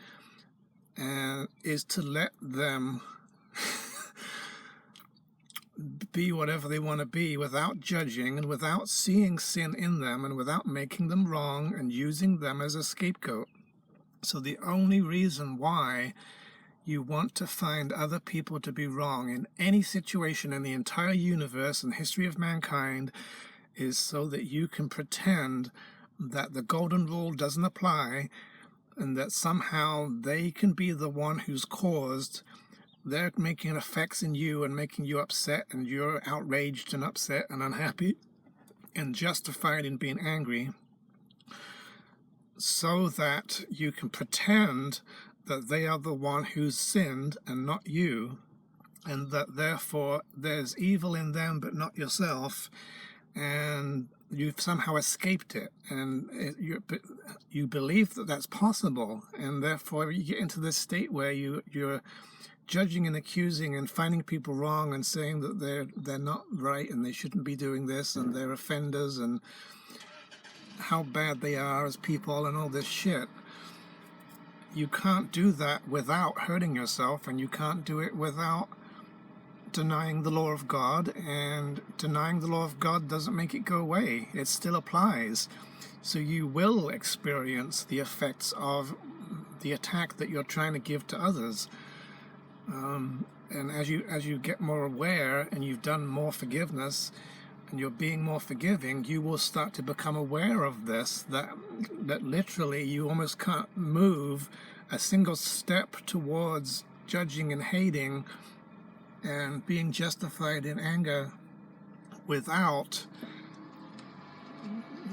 is to let them be whatever they want to be without judging and without seeing sin in them and without making them wrong and using them as a scapegoat. So the only reason why you want to find other people to be wrong in any situation in the entire universe and history of mankind is so that you can pretend that the golden rule doesn't apply and that somehow they can be the one who's caused. They're making effects in you and making you upset, and you're outraged and upset and unhappy and justified in being angry, so that you can pretend that they are the one who's sinned and not you, and that therefore there's evil in them but not yourself, and you've somehow escaped it, and you believe that that's possible, and therefore you get into this state where you're judging and accusing and finding people wrong and saying that they're not right and they shouldn't be doing this and they're offenders and how bad they are as people and all this shit. You can't do that without hurting yourself, and you can't do it without denying the law of God, and denying the law of God doesn't make it go away. It still applies. So you will experience the effects of the attack that you're trying to give to others. And as you get more aware and you've done more forgiveness and you're being more forgiving, you will start to become aware of this, that literally you almost can't move a single step towards judging and hating and being justified in anger without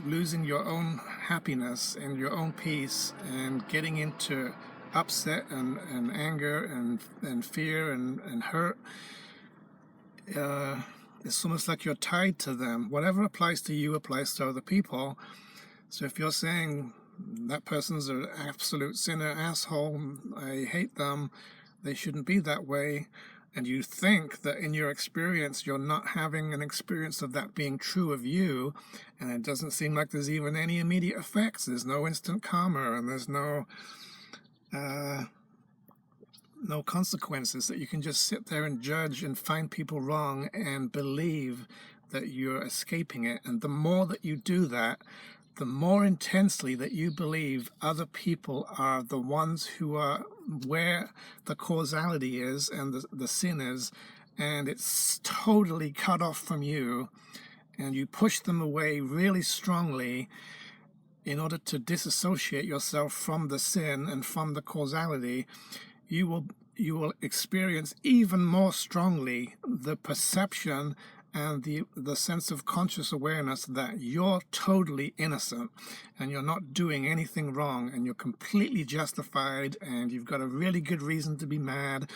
losing your own happiness and your own peace and getting into upset and anger and fear and hurt. It's almost like you're tied to them. Whatever applies to you applies to other people. So if you're saying that person's an absolute sinner, asshole, I hate them, they shouldn't be that way, and you think that in your experience you're not having an experience of that being true of you, and it doesn't seem like there's even any immediate effects, there's no instant karma, and there's no consequences, that you can just sit there and judge and find people wrong and believe that you're escaping it. And the more that you do that, the more intensely that you believe other people are the ones who are where the causality is and the sin is, and it's totally cut off from you, and you push them away really strongly in order to disassociate yourself from the sin and from the causality, you will experience even more strongly the perception and the sense of conscious awareness that you're totally innocent and you're not doing anything wrong and you're completely justified and you've got a really good reason to be mad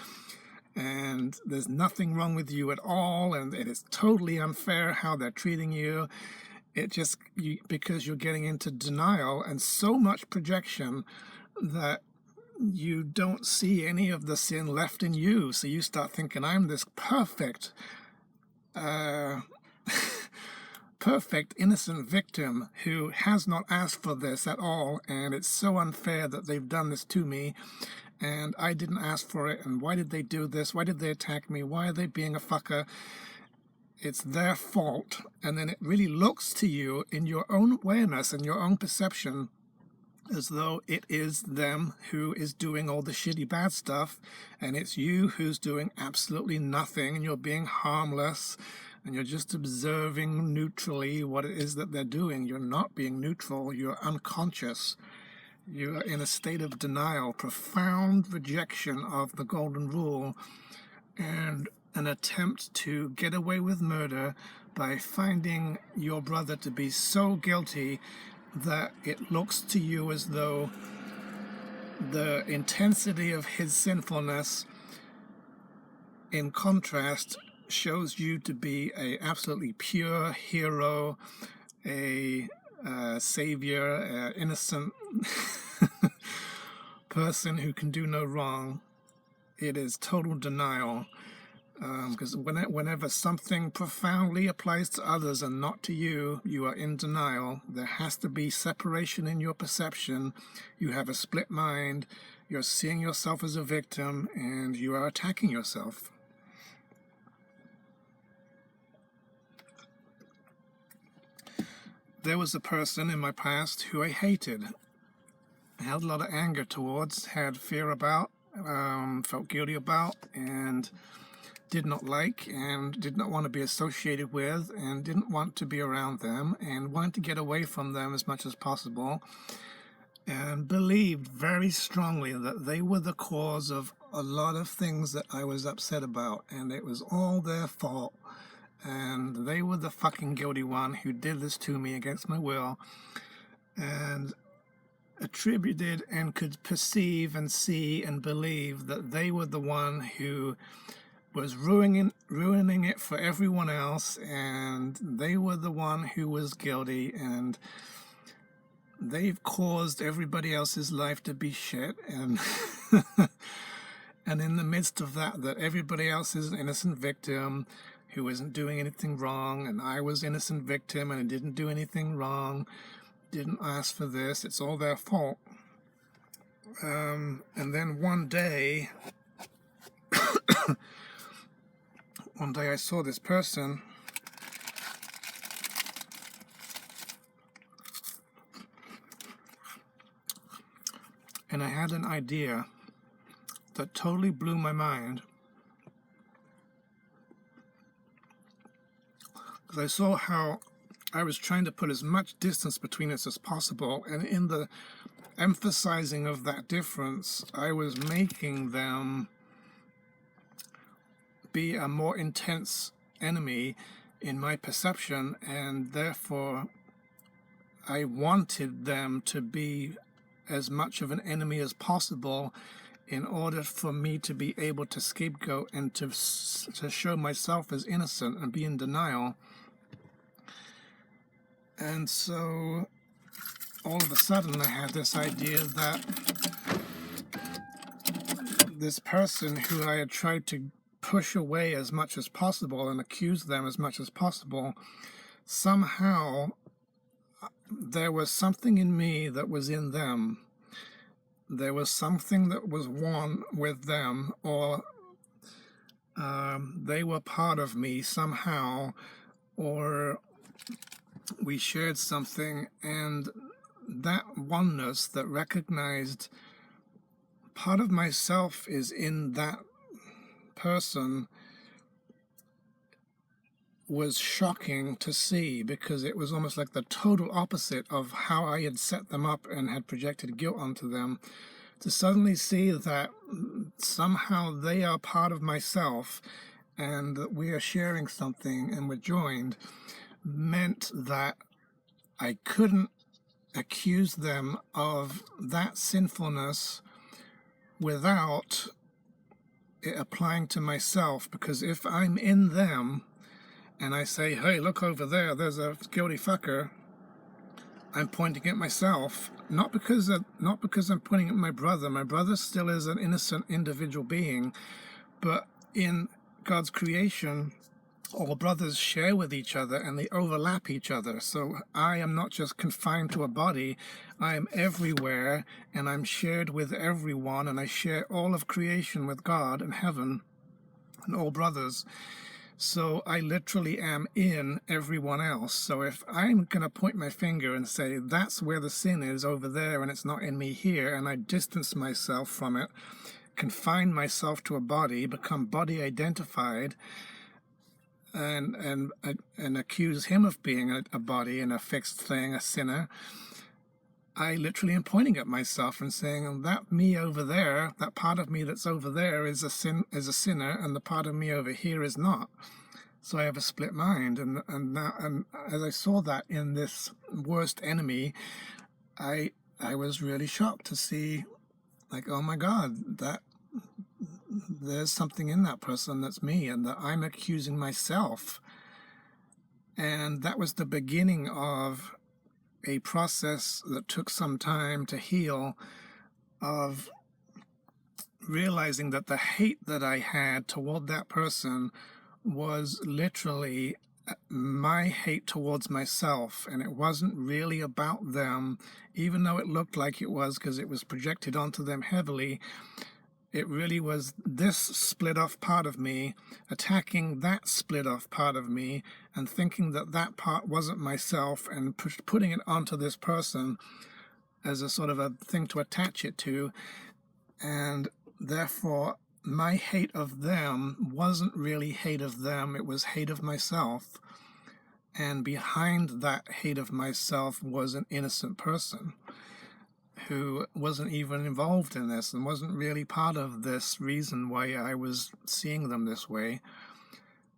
and there's nothing wrong with you at all, and it is totally unfair how they're treating you. Because you're getting into denial and so much projection that you don't see any of the sin left in you. So you start thinking, I'm this perfect innocent victim who has not asked for this at all, and it's so unfair that they've done this to me, and I didn't ask for it, and why did they do this? Why did they attack me? Why are they being a fucker? It's their fault. And then it really looks to you in your own awareness and your own perception as though it is them who is doing all the shitty bad stuff, and it's you who's doing absolutely nothing, and you're being harmless, and you're just observing neutrally what it is that they're doing. You're not being neutral, you're unconscious. You are in a state of denial, profound rejection of the golden rule, and an attempt to get away with murder by finding your brother to be so guilty that it looks to you as though the intensity of his sinfulness, in contrast, shows you to be a absolutely pure hero, a savior, an innocent person who can do no wrong. It is total denial. Because whenever something profoundly applies to others and not to you, you are in denial. There has to be separation in your perception. You have a split mind. You're seeing yourself as a victim, and you are attacking yourself. There was a person in my past who I hated. I had a lot of anger towards, had fear about, felt guilty about, and did not like, and did not want to be associated with, and didn't want to be around them, and wanted to get away from them as much as possible, and believed very strongly that they were the cause of a lot of things that I was upset about, and it was all their fault, and they were the fucking guilty one who did this to me against my will, and attributed and could perceive and see and believe that they were the one who was ruining it for everyone else, and they were the one who was guilty, and they've caused everybody else's life to be shit, and and in the midst of that everybody else is an innocent victim who isn't doing anything wrong, and I was innocent victim and I didn't do anything wrong, didn't ask for this, it's all their fault. And then one day I saw this person, and I had an idea that totally blew my mind. Because I saw how I was trying to put as much distance between us as possible, and in the emphasizing of that difference, I was making them be a more intense enemy in my perception, and therefore I wanted them to be as much of an enemy as possible in order for me to be able to scapegoat and to show myself as innocent and be in denial. And so all of a sudden I had this idea that this person who I had tried to push away as much as possible and accuse them as much as possible, somehow there was something in me that was in them. There was something that was one with them, or they were part of me somehow, or we shared something, and that oneness that recognized part of myself is in that person was shocking to see, because it was almost like the total opposite of how I had set them up and had projected guilt onto them. To suddenly see that somehow they are part of myself and that we are sharing something and we're joined meant that I couldn't accuse them of that sinfulness without it applying to myself, because if I'm in them and I say, hey, look over there, there's a guilty fucker, I'm pointing at myself, not because I'm pointing at my brother. My brother still is an innocent individual being, but in God's creation, all brothers share with each other and they overlap each other. So I am not just confined to a body, I am everywhere and I'm shared with everyone, and I share all of creation with God and heaven and all brothers. So I literally am in everyone else. So if I'm going to point my finger and say that's where the sin is over there and it's not in me here, and I distance myself from it, confine myself to a body, become body identified, and accuse him of being a body and a fixed thing, a sinner, I literally am pointing at myself and saying that me over there, that part of me that's over there is a sinner, and the part of me over here is not. So I have a split mind, and as I saw that in this worst enemy, I was really shocked to see, like, oh my God, that there's something in that person that's me, and that I'm accusing myself. And that was the beginning of a process that took some time to heal, of realizing that the hate that I had toward that person was literally my hate towards myself, and it wasn't really about them, even though it looked like it was, because it was projected onto them heavily. It really was this split off part of me attacking that split off part of me, and thinking that that part wasn't myself, and putting it onto this person as a sort of a thing to attach it to. And therefore my hate of them wasn't really hate of them, it was hate of myself. And behind that hate of myself was an innocent person who wasn't even involved in this and wasn't really part of this reason why I was seeing them this way.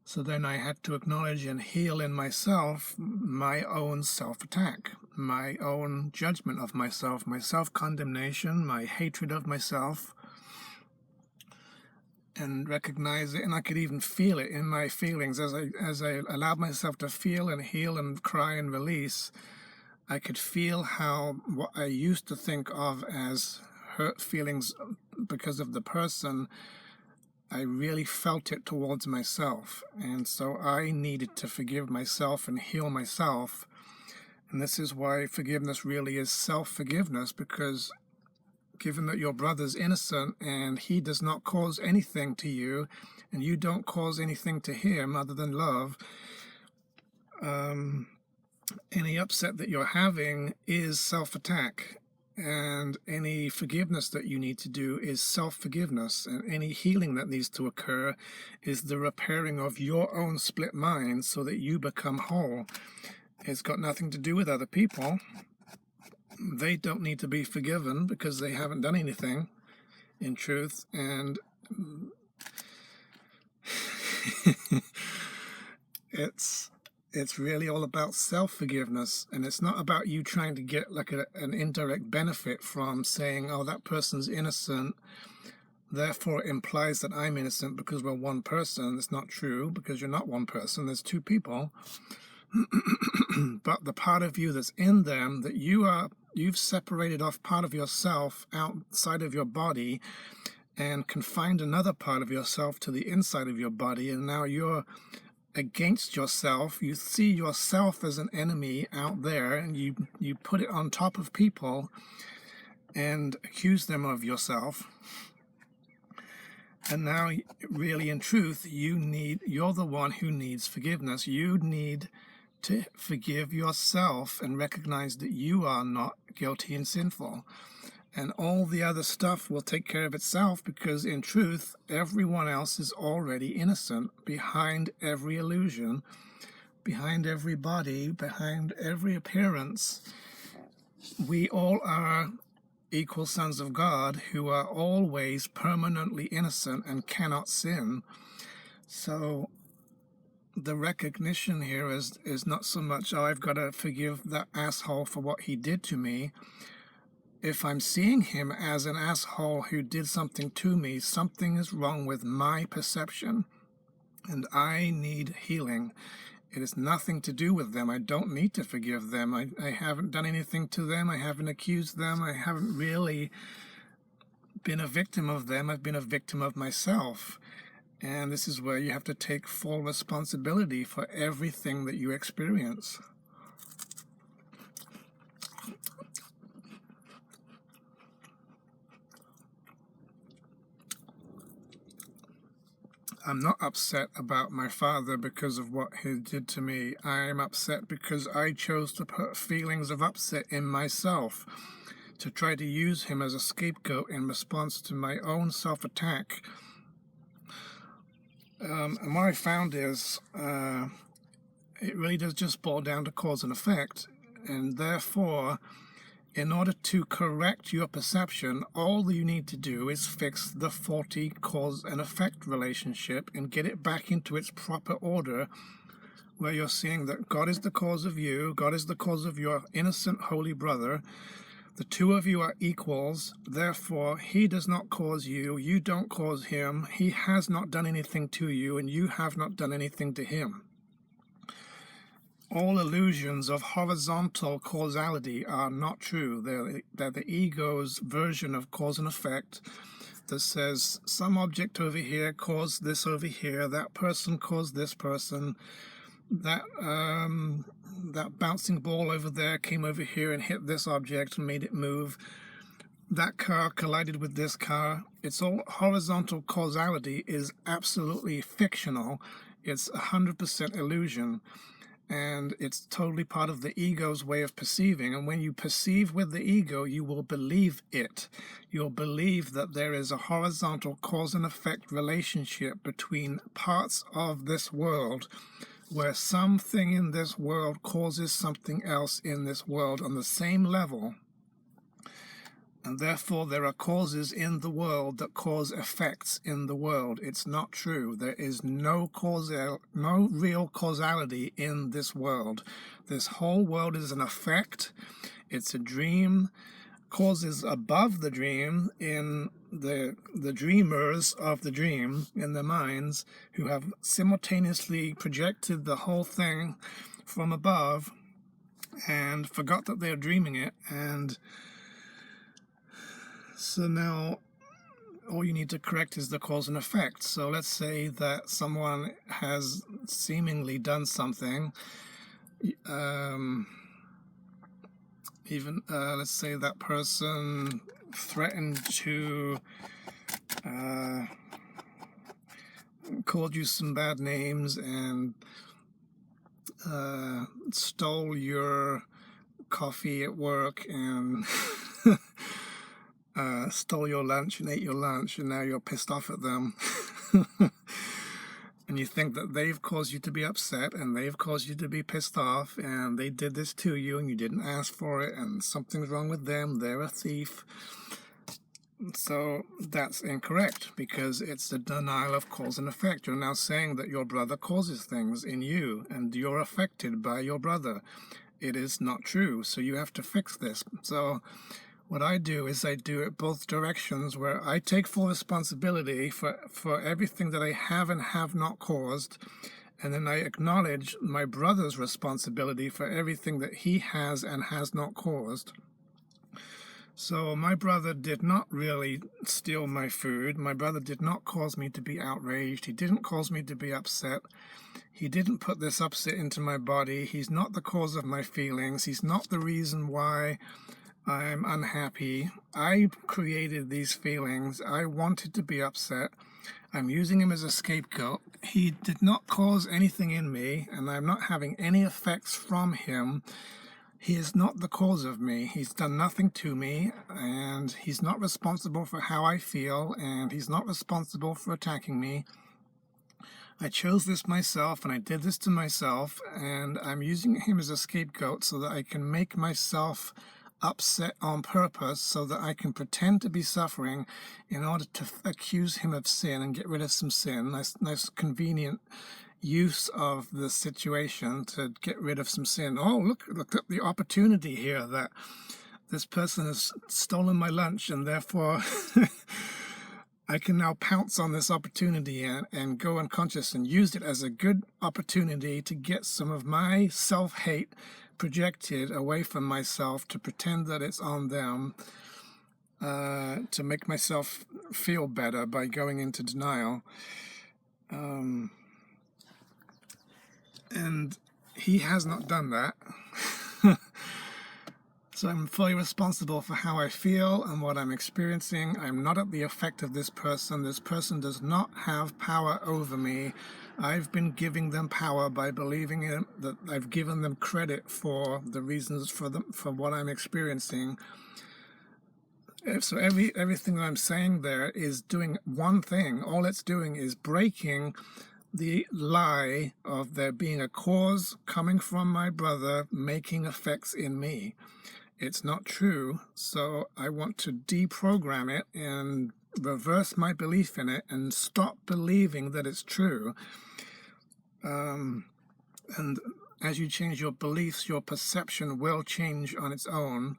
So then I had to acknowledge and heal in myself my own self-attack, my own judgment of myself, my self-condemnation, my hatred of myself, and recognize it. And I could even feel it in my feelings as I allowed myself to feel and heal and cry and release. I could feel how what I used to think of as hurt feelings because of the person, I really felt it towards myself. And so I needed to forgive myself and heal myself. And this is why forgiveness really is self-forgiveness, because given that your brother's innocent and he does not cause anything to you, and you don't cause anything to him other than love, any upset that you're having is self-attack, and any forgiveness that you need to do is self-forgiveness, and any healing that needs to occur is the repairing of your own split mind so that you become whole. It's got nothing to do with other people. They don't need to be forgiven because they haven't done anything, in truth. And it's really all about self-forgiveness, and it's not about you trying to get like an indirect benefit from saying, oh, that person's innocent, therefore it implies that I'm innocent because we're one person. It's not true, because you're not one person, there's two people. But the part of you that's in them, that you've separated off part of yourself outside of your body and confined another part of yourself to the inside of your body, and now you're against yourself. You see yourself as an enemy out there, and you put it on top of people and accuse them of yourself. And now, really, in truth, you're the one who needs forgiveness. You need to forgive yourself and recognize that you are not guilty and sinful. And all the other stuff will take care of itself, because in truth, everyone else is already innocent. Behind every illusion, behind every body, behind every appearance, we all are equal sons of God who are always permanently innocent and cannot sin. So the recognition here is not so much, oh, I've got to forgive that asshole for what he did to me. If I'm seeing him as an asshole who did something to me, something is wrong with my perception, and I need healing. It has nothing to do with them. I don't need to forgive them. I haven't done anything to them. I haven't accused them. I haven't really been a victim of them. I've been a victim of myself. And this is where you have to take full responsibility for everything that you experience. I'm not upset about my father because of what he did to me. I'm upset because I chose to put feelings of upset in myself, to try to use him as a scapegoat in response to my own self-attack. And what I found is it really does just boil down to cause and effect. And therefore, in order to correct your perception, all that you need to do is fix the faulty cause and effect relationship and get it back into its proper order, where you're seeing that God is the cause of you, God is the cause of your innocent holy brother. The two of you are equals, therefore he does not cause you, you don't cause him, he has not done anything to you, and you have not done anything to him. All illusions of horizontal causality are not true. They're the ego's version of cause and effect that says some object over here caused this over here, that person caused this person, that bouncing ball over there came over here and hit this object and made it move. That car collided with this car. It's all horizontal causality is absolutely fictional. It's 100% illusion. And it's totally part of the ego's way of perceiving. And when you perceive with the ego, you will believe it. You'll believe that there is a horizontal cause and effect relationship between parts of this world, where something in this world causes something else in this world on the same level. And therefore there are causes in the world that cause effects in the world. It's not true. There is no real causality in this world. This whole world is an effect. It's a dream. Causes above the dream in the dreamers of the dream, in their minds, who have simultaneously projected the whole thing from above and forgot that they're dreaming it. And so now all you need to correct is the cause and effect. So let's say that someone has seemingly done something, let's say that person threatened to called you some bad names and stole your coffee at work and stole your lunch and ate your lunch, and now you're pissed off at them. And you think that they've caused you to be upset and they've caused you to be pissed off and they did this to you and you didn't ask for it and something's wrong with them, they're a thief. So that's incorrect, because it's the denial of cause and effect. You're now saying that your brother causes things in you and you're affected by your brother. It is not true, so you have to fix this. So what I do is I do it both directions, where I take full responsibility for everything that I have and have not caused, and then I acknowledge my brother's responsibility for everything that he has and has not caused. So my brother did not really steal my food. My brother did not cause me to be outraged. He didn't cause me to be upset. He didn't put this upset into my body. He's not the cause of my feelings. He's not the reason why I'm unhappy. I created these feelings. I wanted to be upset. I'm using him as a scapegoat. He did not cause anything in me, and I'm not having any effects from him. He is not the cause of me. He's done nothing to me, and he's not responsible for how I feel, and he's not responsible for attacking me. I chose this myself, and I did this to myself, and I'm using him as a scapegoat so that I can make myself upset on purpose, so that I can pretend to be suffering in order to accuse him of sin and get rid of some sin. Nice convenient use of the situation to get rid of some sin. Oh, look at the opportunity here, that this person has stolen my lunch, and therefore I can now pounce on this opportunity and go unconscious and use it as a good opportunity to get some of my self-hate projected away from myself, to pretend that it's on them, to make myself feel better by going into denial. And he has not done that. So I'm fully responsible for how I feel and what I'm experiencing. I'm not at the effect of this person. This person does not have power over me. I've been giving them power by believing that I've given them credit for the reasons for what I'm experiencing. So everything that I'm saying there is doing one thing. All it's doing is breaking the lie of there being a cause coming from my brother making effects in me. It's not true, so I want to deprogram it and reverse my belief in it and stop believing that it's true. And as you change your beliefs, your perception will change on its own.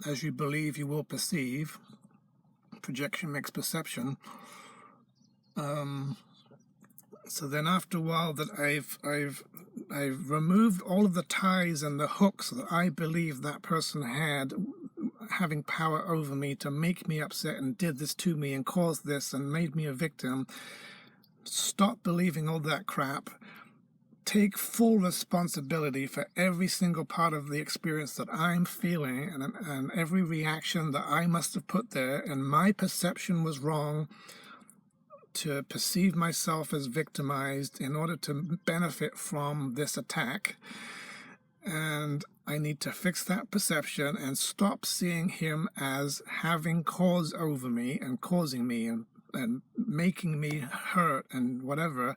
As you believe, you will perceive. Projection makes perception. So then after a while that I've removed all of the ties and the hooks that I believe that person had, having power over me to make me upset and did this to me and caused this and made me a victim. Stop believing all that crap. Take full responsibility for every single part of the experience that I'm feeling and every reaction that I must have put there, and my perception was wrong to perceive myself as victimized in order to benefit from this attack. And I need to fix that perception and stop seeing him as having cause over me and causing me and making me hurt and whatever.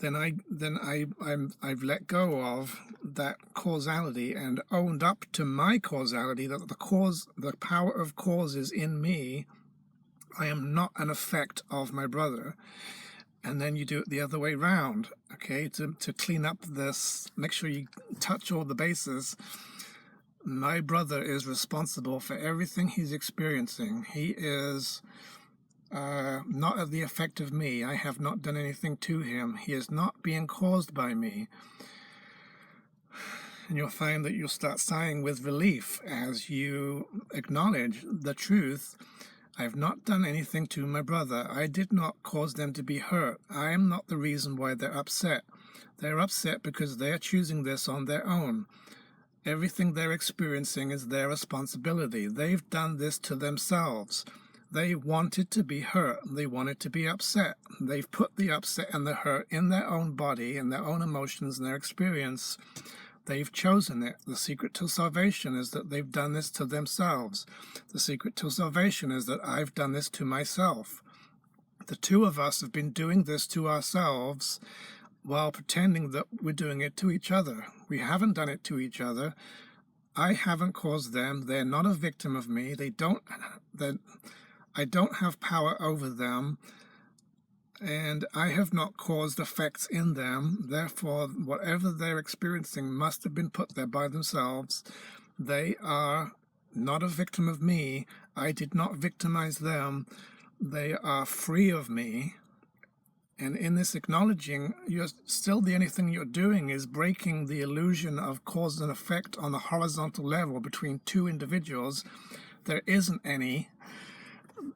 I've let go of that causality and owned up to my causality, that the power of cause is in me. I am not an effect of my brother. And then you do it the other way round, okay, to clean up this, make sure you touch all the bases. My brother is responsible for everything he's experiencing. He is not at the effect of me. I have not done anything to him. He is not being caused by me. And you'll find that you'll start sighing with relief as you acknowledge the truth. I've not done anything to my brother. I did not cause them to be hurt. I am not the reason why they're upset. They're upset because they're choosing this on their own. Everything they're experiencing is their responsibility. They've done this to themselves. They wanted to be hurt. They wanted to be upset. They've put the upset and the hurt in their own body, in their own emotions and their experience. They've chosen it. The secret to salvation is that they've done this to themselves. The secret to salvation is that I've done this to myself. The two of us have been doing this to ourselves while pretending that we're doing it to each other. We haven't done it to each other. I haven't caused them. They're not a victim of me. I don't have power over them. And I have not caused effects in them. Therefore, whatever they're experiencing must have been put there by themselves. They are not a victim of me. I did not victimize them. They are free of me. And in this acknowledging, the only thing you're doing is breaking the illusion of cause and effect on the horizontal level between two individuals. There isn't any.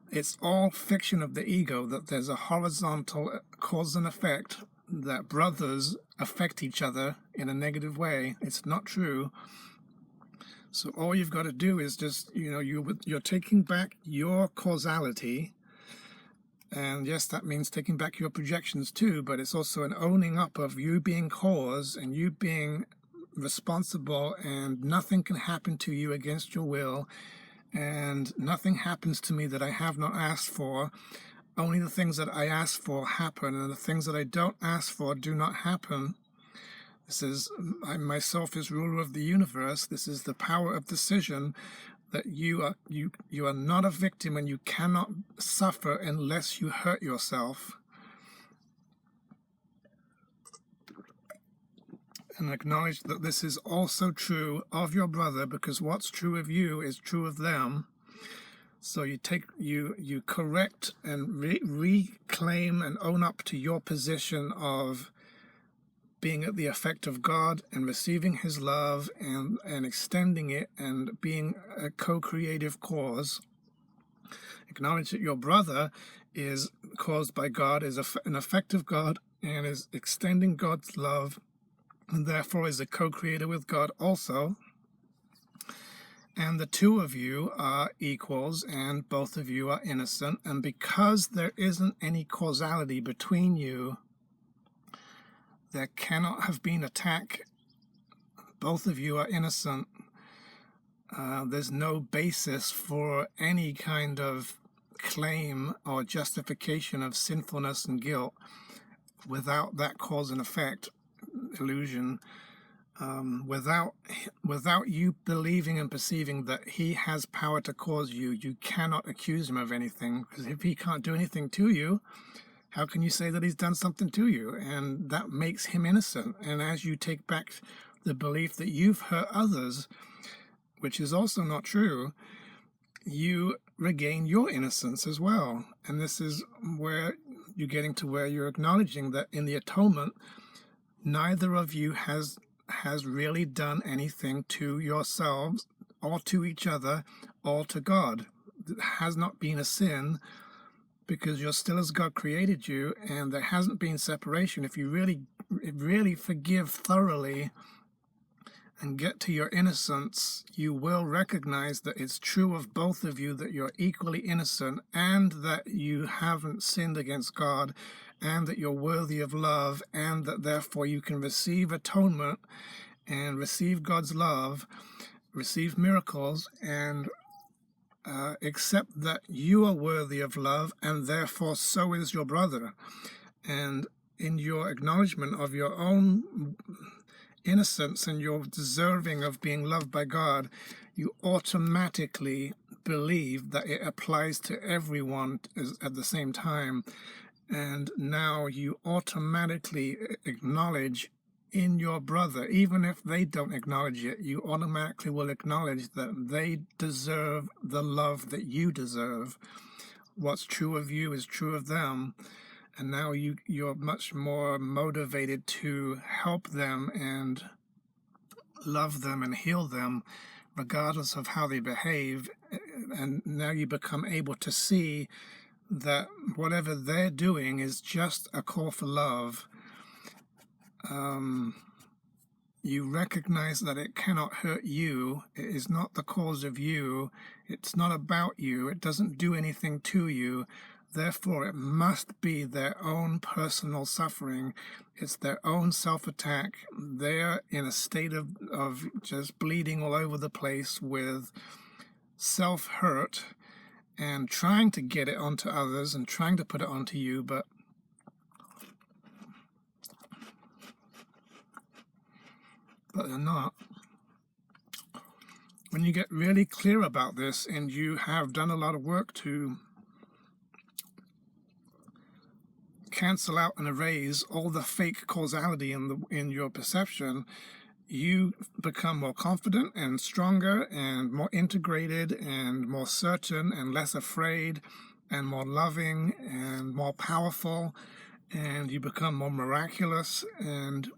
It's all fiction of the ego that there's a horizontal cause and effect, that brothers affect each other in a negative way. It's not true. So all you've got to do is just, you're taking back your causality. And yes, that means taking back your projections too, but it's also an owning up of you being cause and you being responsible, and nothing can happen to you against your will. And nothing happens to me that I have not asked for. Only the things that I ask for happen, and the things that I don't ask for do not happen. This is, I myself is ruler of the universe. This is the power of decision, that you are not a victim, and you cannot suffer unless you hurt yourself. And acknowledge that this is also true of your brother, because what's true of you is true of them. So you correct and reclaim and own up to your position of being at the effect of God and receiving his love and extending it and being a co-creative cause. Acknowledge that your brother is caused by God, is an effect of God, and is extending God's love, and therefore is a co-creator with God also. And the two of you are equals, and both of you are innocent. And because there isn't any causality between you, there cannot have been attack. Both of you are innocent. There's no basis for any kind of claim or justification of sinfulness and guilt without that cause and effect illusion. Without you believing and perceiving that he has power to cause you, you cannot accuse him of anything, because if he can't do anything to you, how can you say that he's done something to you? And that makes him innocent. And as you take back the belief that you've hurt others, which is also not true, you regain your innocence as well. And this is where you're getting to where you're acknowledging that in the atonement, neither of you has really done anything to yourselves or to each other or to God. It has not been a sin, because you're still as God created you, and there hasn't been separation. If you really forgive thoroughly and get to your innocence, you will recognize that it's true of both of you that you're equally innocent, and that you haven't sinned against God, and that you're worthy of love, and that therefore you can receive atonement and receive God's love, receive miracles, and accept that you are worthy of love, and therefore so is your brother. And in your acknowledgement of your own innocence and your deserving of being loved by God, you automatically believe that it applies to everyone at the same time. And now you automatically acknowledge in your brother, even if they don't acknowledge it, you automatically will acknowledge that they deserve the love that you deserve. What's true of you is true of them. And now you're much more motivated to help them and love them and heal them, regardless of how they behave. And now you become able to see that whatever they're doing is just a call for love. You recognize that it cannot hurt you. It is not the cause of you. It's not about you. It doesn't do anything to you. Therefore, it must be their own personal suffering. It's their own self-attack. They're in a state of just bleeding all over the place with self-hurt and trying to get it onto others and trying to put it onto you, but they're not. When you get really clear about this, and you have done a lot of work to cancel out and erase all the fake causality in your perception, you become more confident and stronger and more integrated and more certain and less afraid and more loving and more powerful, and you become more miraculous, and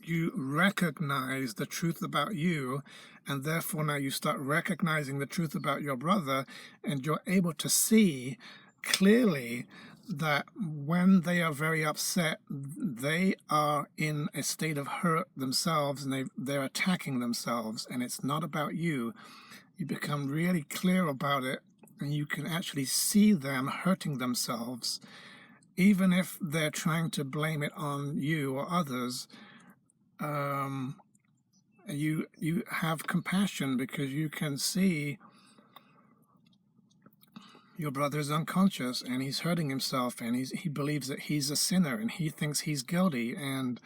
you recognize the truth about you, and therefore now you start recognizing the truth about your brother, and you're able to see clearly that when they are very upset, they are in a state of hurt themselves, and they're attacking themselves, and it's not about you. You become really clear about it, and you can actually see them hurting themselves, even if they're trying to blame it on you or others. You have compassion, because you can see your brother is unconscious and he's hurting himself, and he believes that he's a sinner, and he thinks he's guilty, and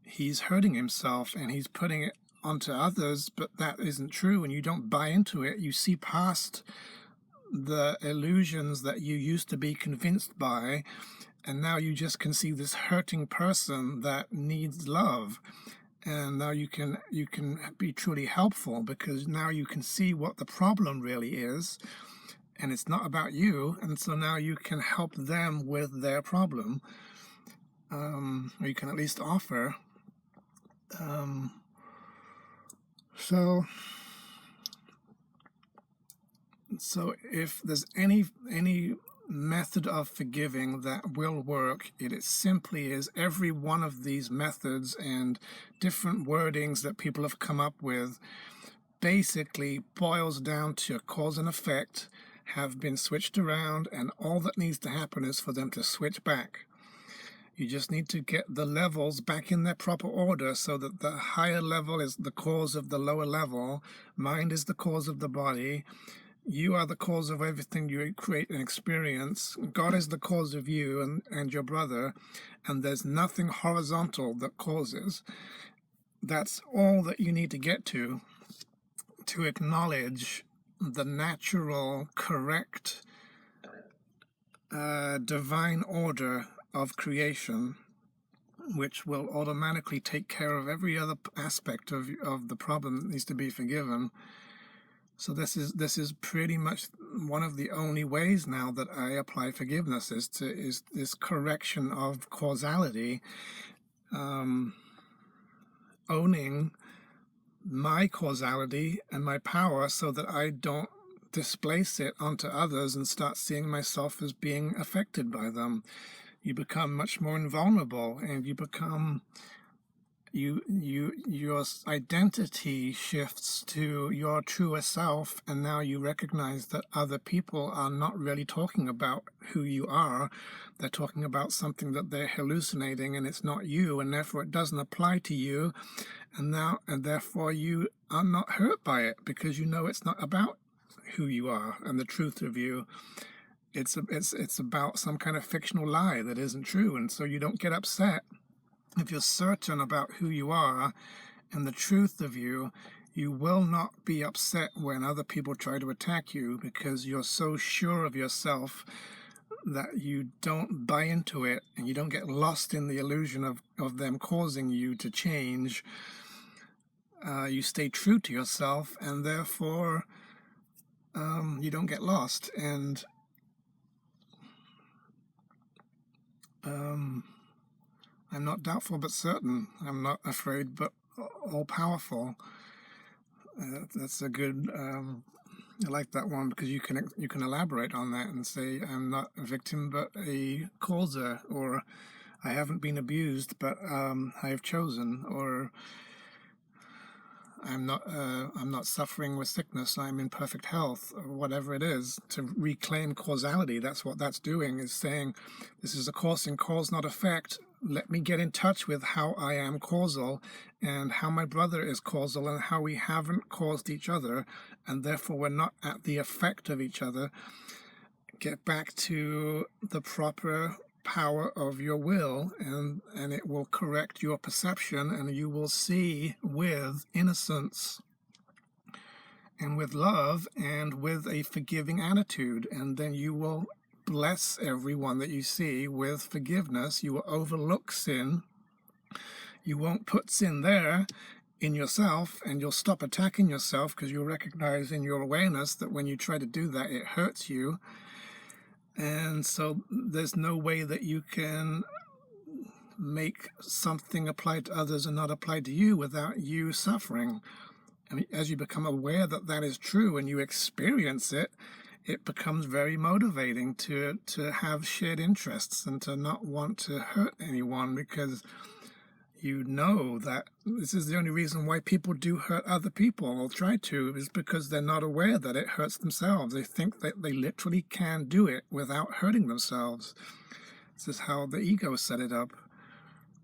he's hurting himself, and he's putting it onto others, but that isn't true, and you don't buy into it. You see past the illusions that you used to be convinced by, and now you just can see this hurting person that needs love. And now you can be truly helpful, because now you can see what the problem really is, and it's not about you. And so now you can help them with their problem, or you can at least offer. So So if there's any method of forgiving that will work, it simply is every one of these methods and different wordings that people have come up with basically boils down to cause and effect have been switched around, and all that needs to happen is for them to switch back. You just need to get the levels back in their proper order so that the higher level is the cause of the lower level. Mind is the cause of the body. You are the cause of everything you create and experience. God is the cause of you and your brother, and there's nothing horizontal that causes. That's all that you need to get to acknowledge the natural, correct, divine order of creation, which will automatically take care of every other aspect of the problem that needs to be forgiven. So this is pretty much one of the only ways now that I apply forgiveness is this correction of causality, owning my causality and my power so that I don't displace it onto others and start seeing myself as being affected by them. You become much more invulnerable, and you become your identity shifts to your truer self, and now you recognize that other people are not really talking about who you are. They're talking about something that they're hallucinating, and it's not you, and therefore it doesn't apply to you, and therefore you are not hurt by it because you know it's not about who you are and the truth of you. It's about some kind of fictional lie that isn't true, and so you don't get upset. If you're certain about who you are and the truth of you, you will not be upset when other people try to attack you because you're so sure of yourself that you don't buy into it and you don't get lost in the illusion of them causing you to change. You stay true to yourself, and therefore you don't get lost. And I'm not doubtful but certain. I'm not afraid but all-powerful. That's a good... I like that one because you can elaborate on that and say, I'm not a victim but a causer, or I haven't been abused but I have chosen, or I'm not suffering with sickness, I'm in perfect health, or whatever it is. To reclaim causality, that's what that's doing, is saying this is a cause and cause, not effect. Let me get in touch with how I am causal and how my brother is causal and how we haven't caused each other, and therefore we're not at the effect of each other. Get back to the proper power of your will, and it will correct your perception, and you will see with innocence and with love and with a forgiving attitude, and then you will bless everyone that you see with forgiveness. You will overlook sin. You won't put sin there in yourself, and you'll stop attacking yourself because you'll recognize in your awareness that when you try to do that, it hurts you. And so there's no way that you can make something apply to others and not apply to you without you suffering. I mean, as you become aware that that is true and you experience it, it becomes very motivating to have shared interests and to not want to hurt anyone, because you know that this is the only reason why people do hurt other people, or try to, is because they're not aware that it hurts themselves. They think that they literally can do it without hurting themselves. This is how the ego set it up.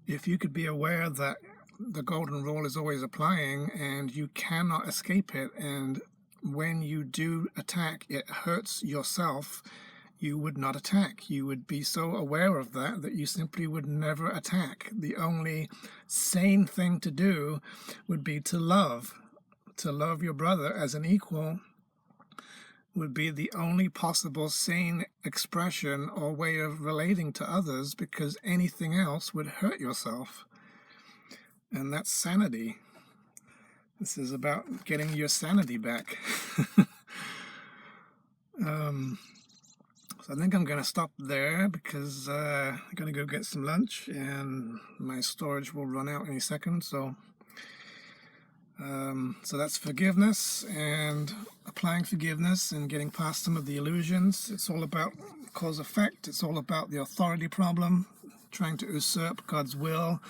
If you could be aware that the golden rule is always applying and you cannot escape it, and when you do attack, it hurts yourself, you would not attack. You would be so aware of that that you simply would never attack. The only sane thing to do would be to love your brother as an equal, would be the only possible sane expression or way of relating to others, because anything else would hurt yourself. And that's sanity. This is about getting your sanity back. So I think I'm going to stop there because I'm going to go get some lunch and my storage will run out any second. So So that's forgiveness and applying forgiveness and getting past some of the illusions. It's all about cause-effect. It's all about the authority problem, trying to usurp God's will,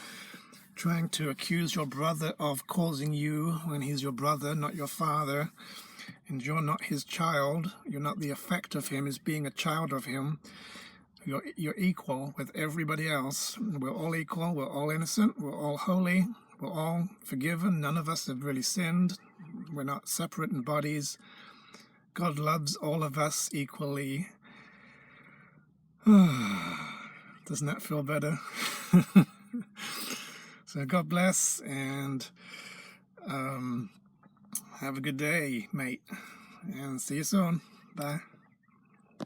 trying to accuse your brother of causing you when he's your brother, not your father, and you're not his child. You're not the effect of him as being a child of him. You're equal with everybody else. We're all equal. We're all innocent. We're all holy. We're all forgiven. None of us have really sinned. We're not separate in bodies. God loves all of us equally. Doesn't that feel better? So God bless, and have a good day, mate. And see you soon. Bye.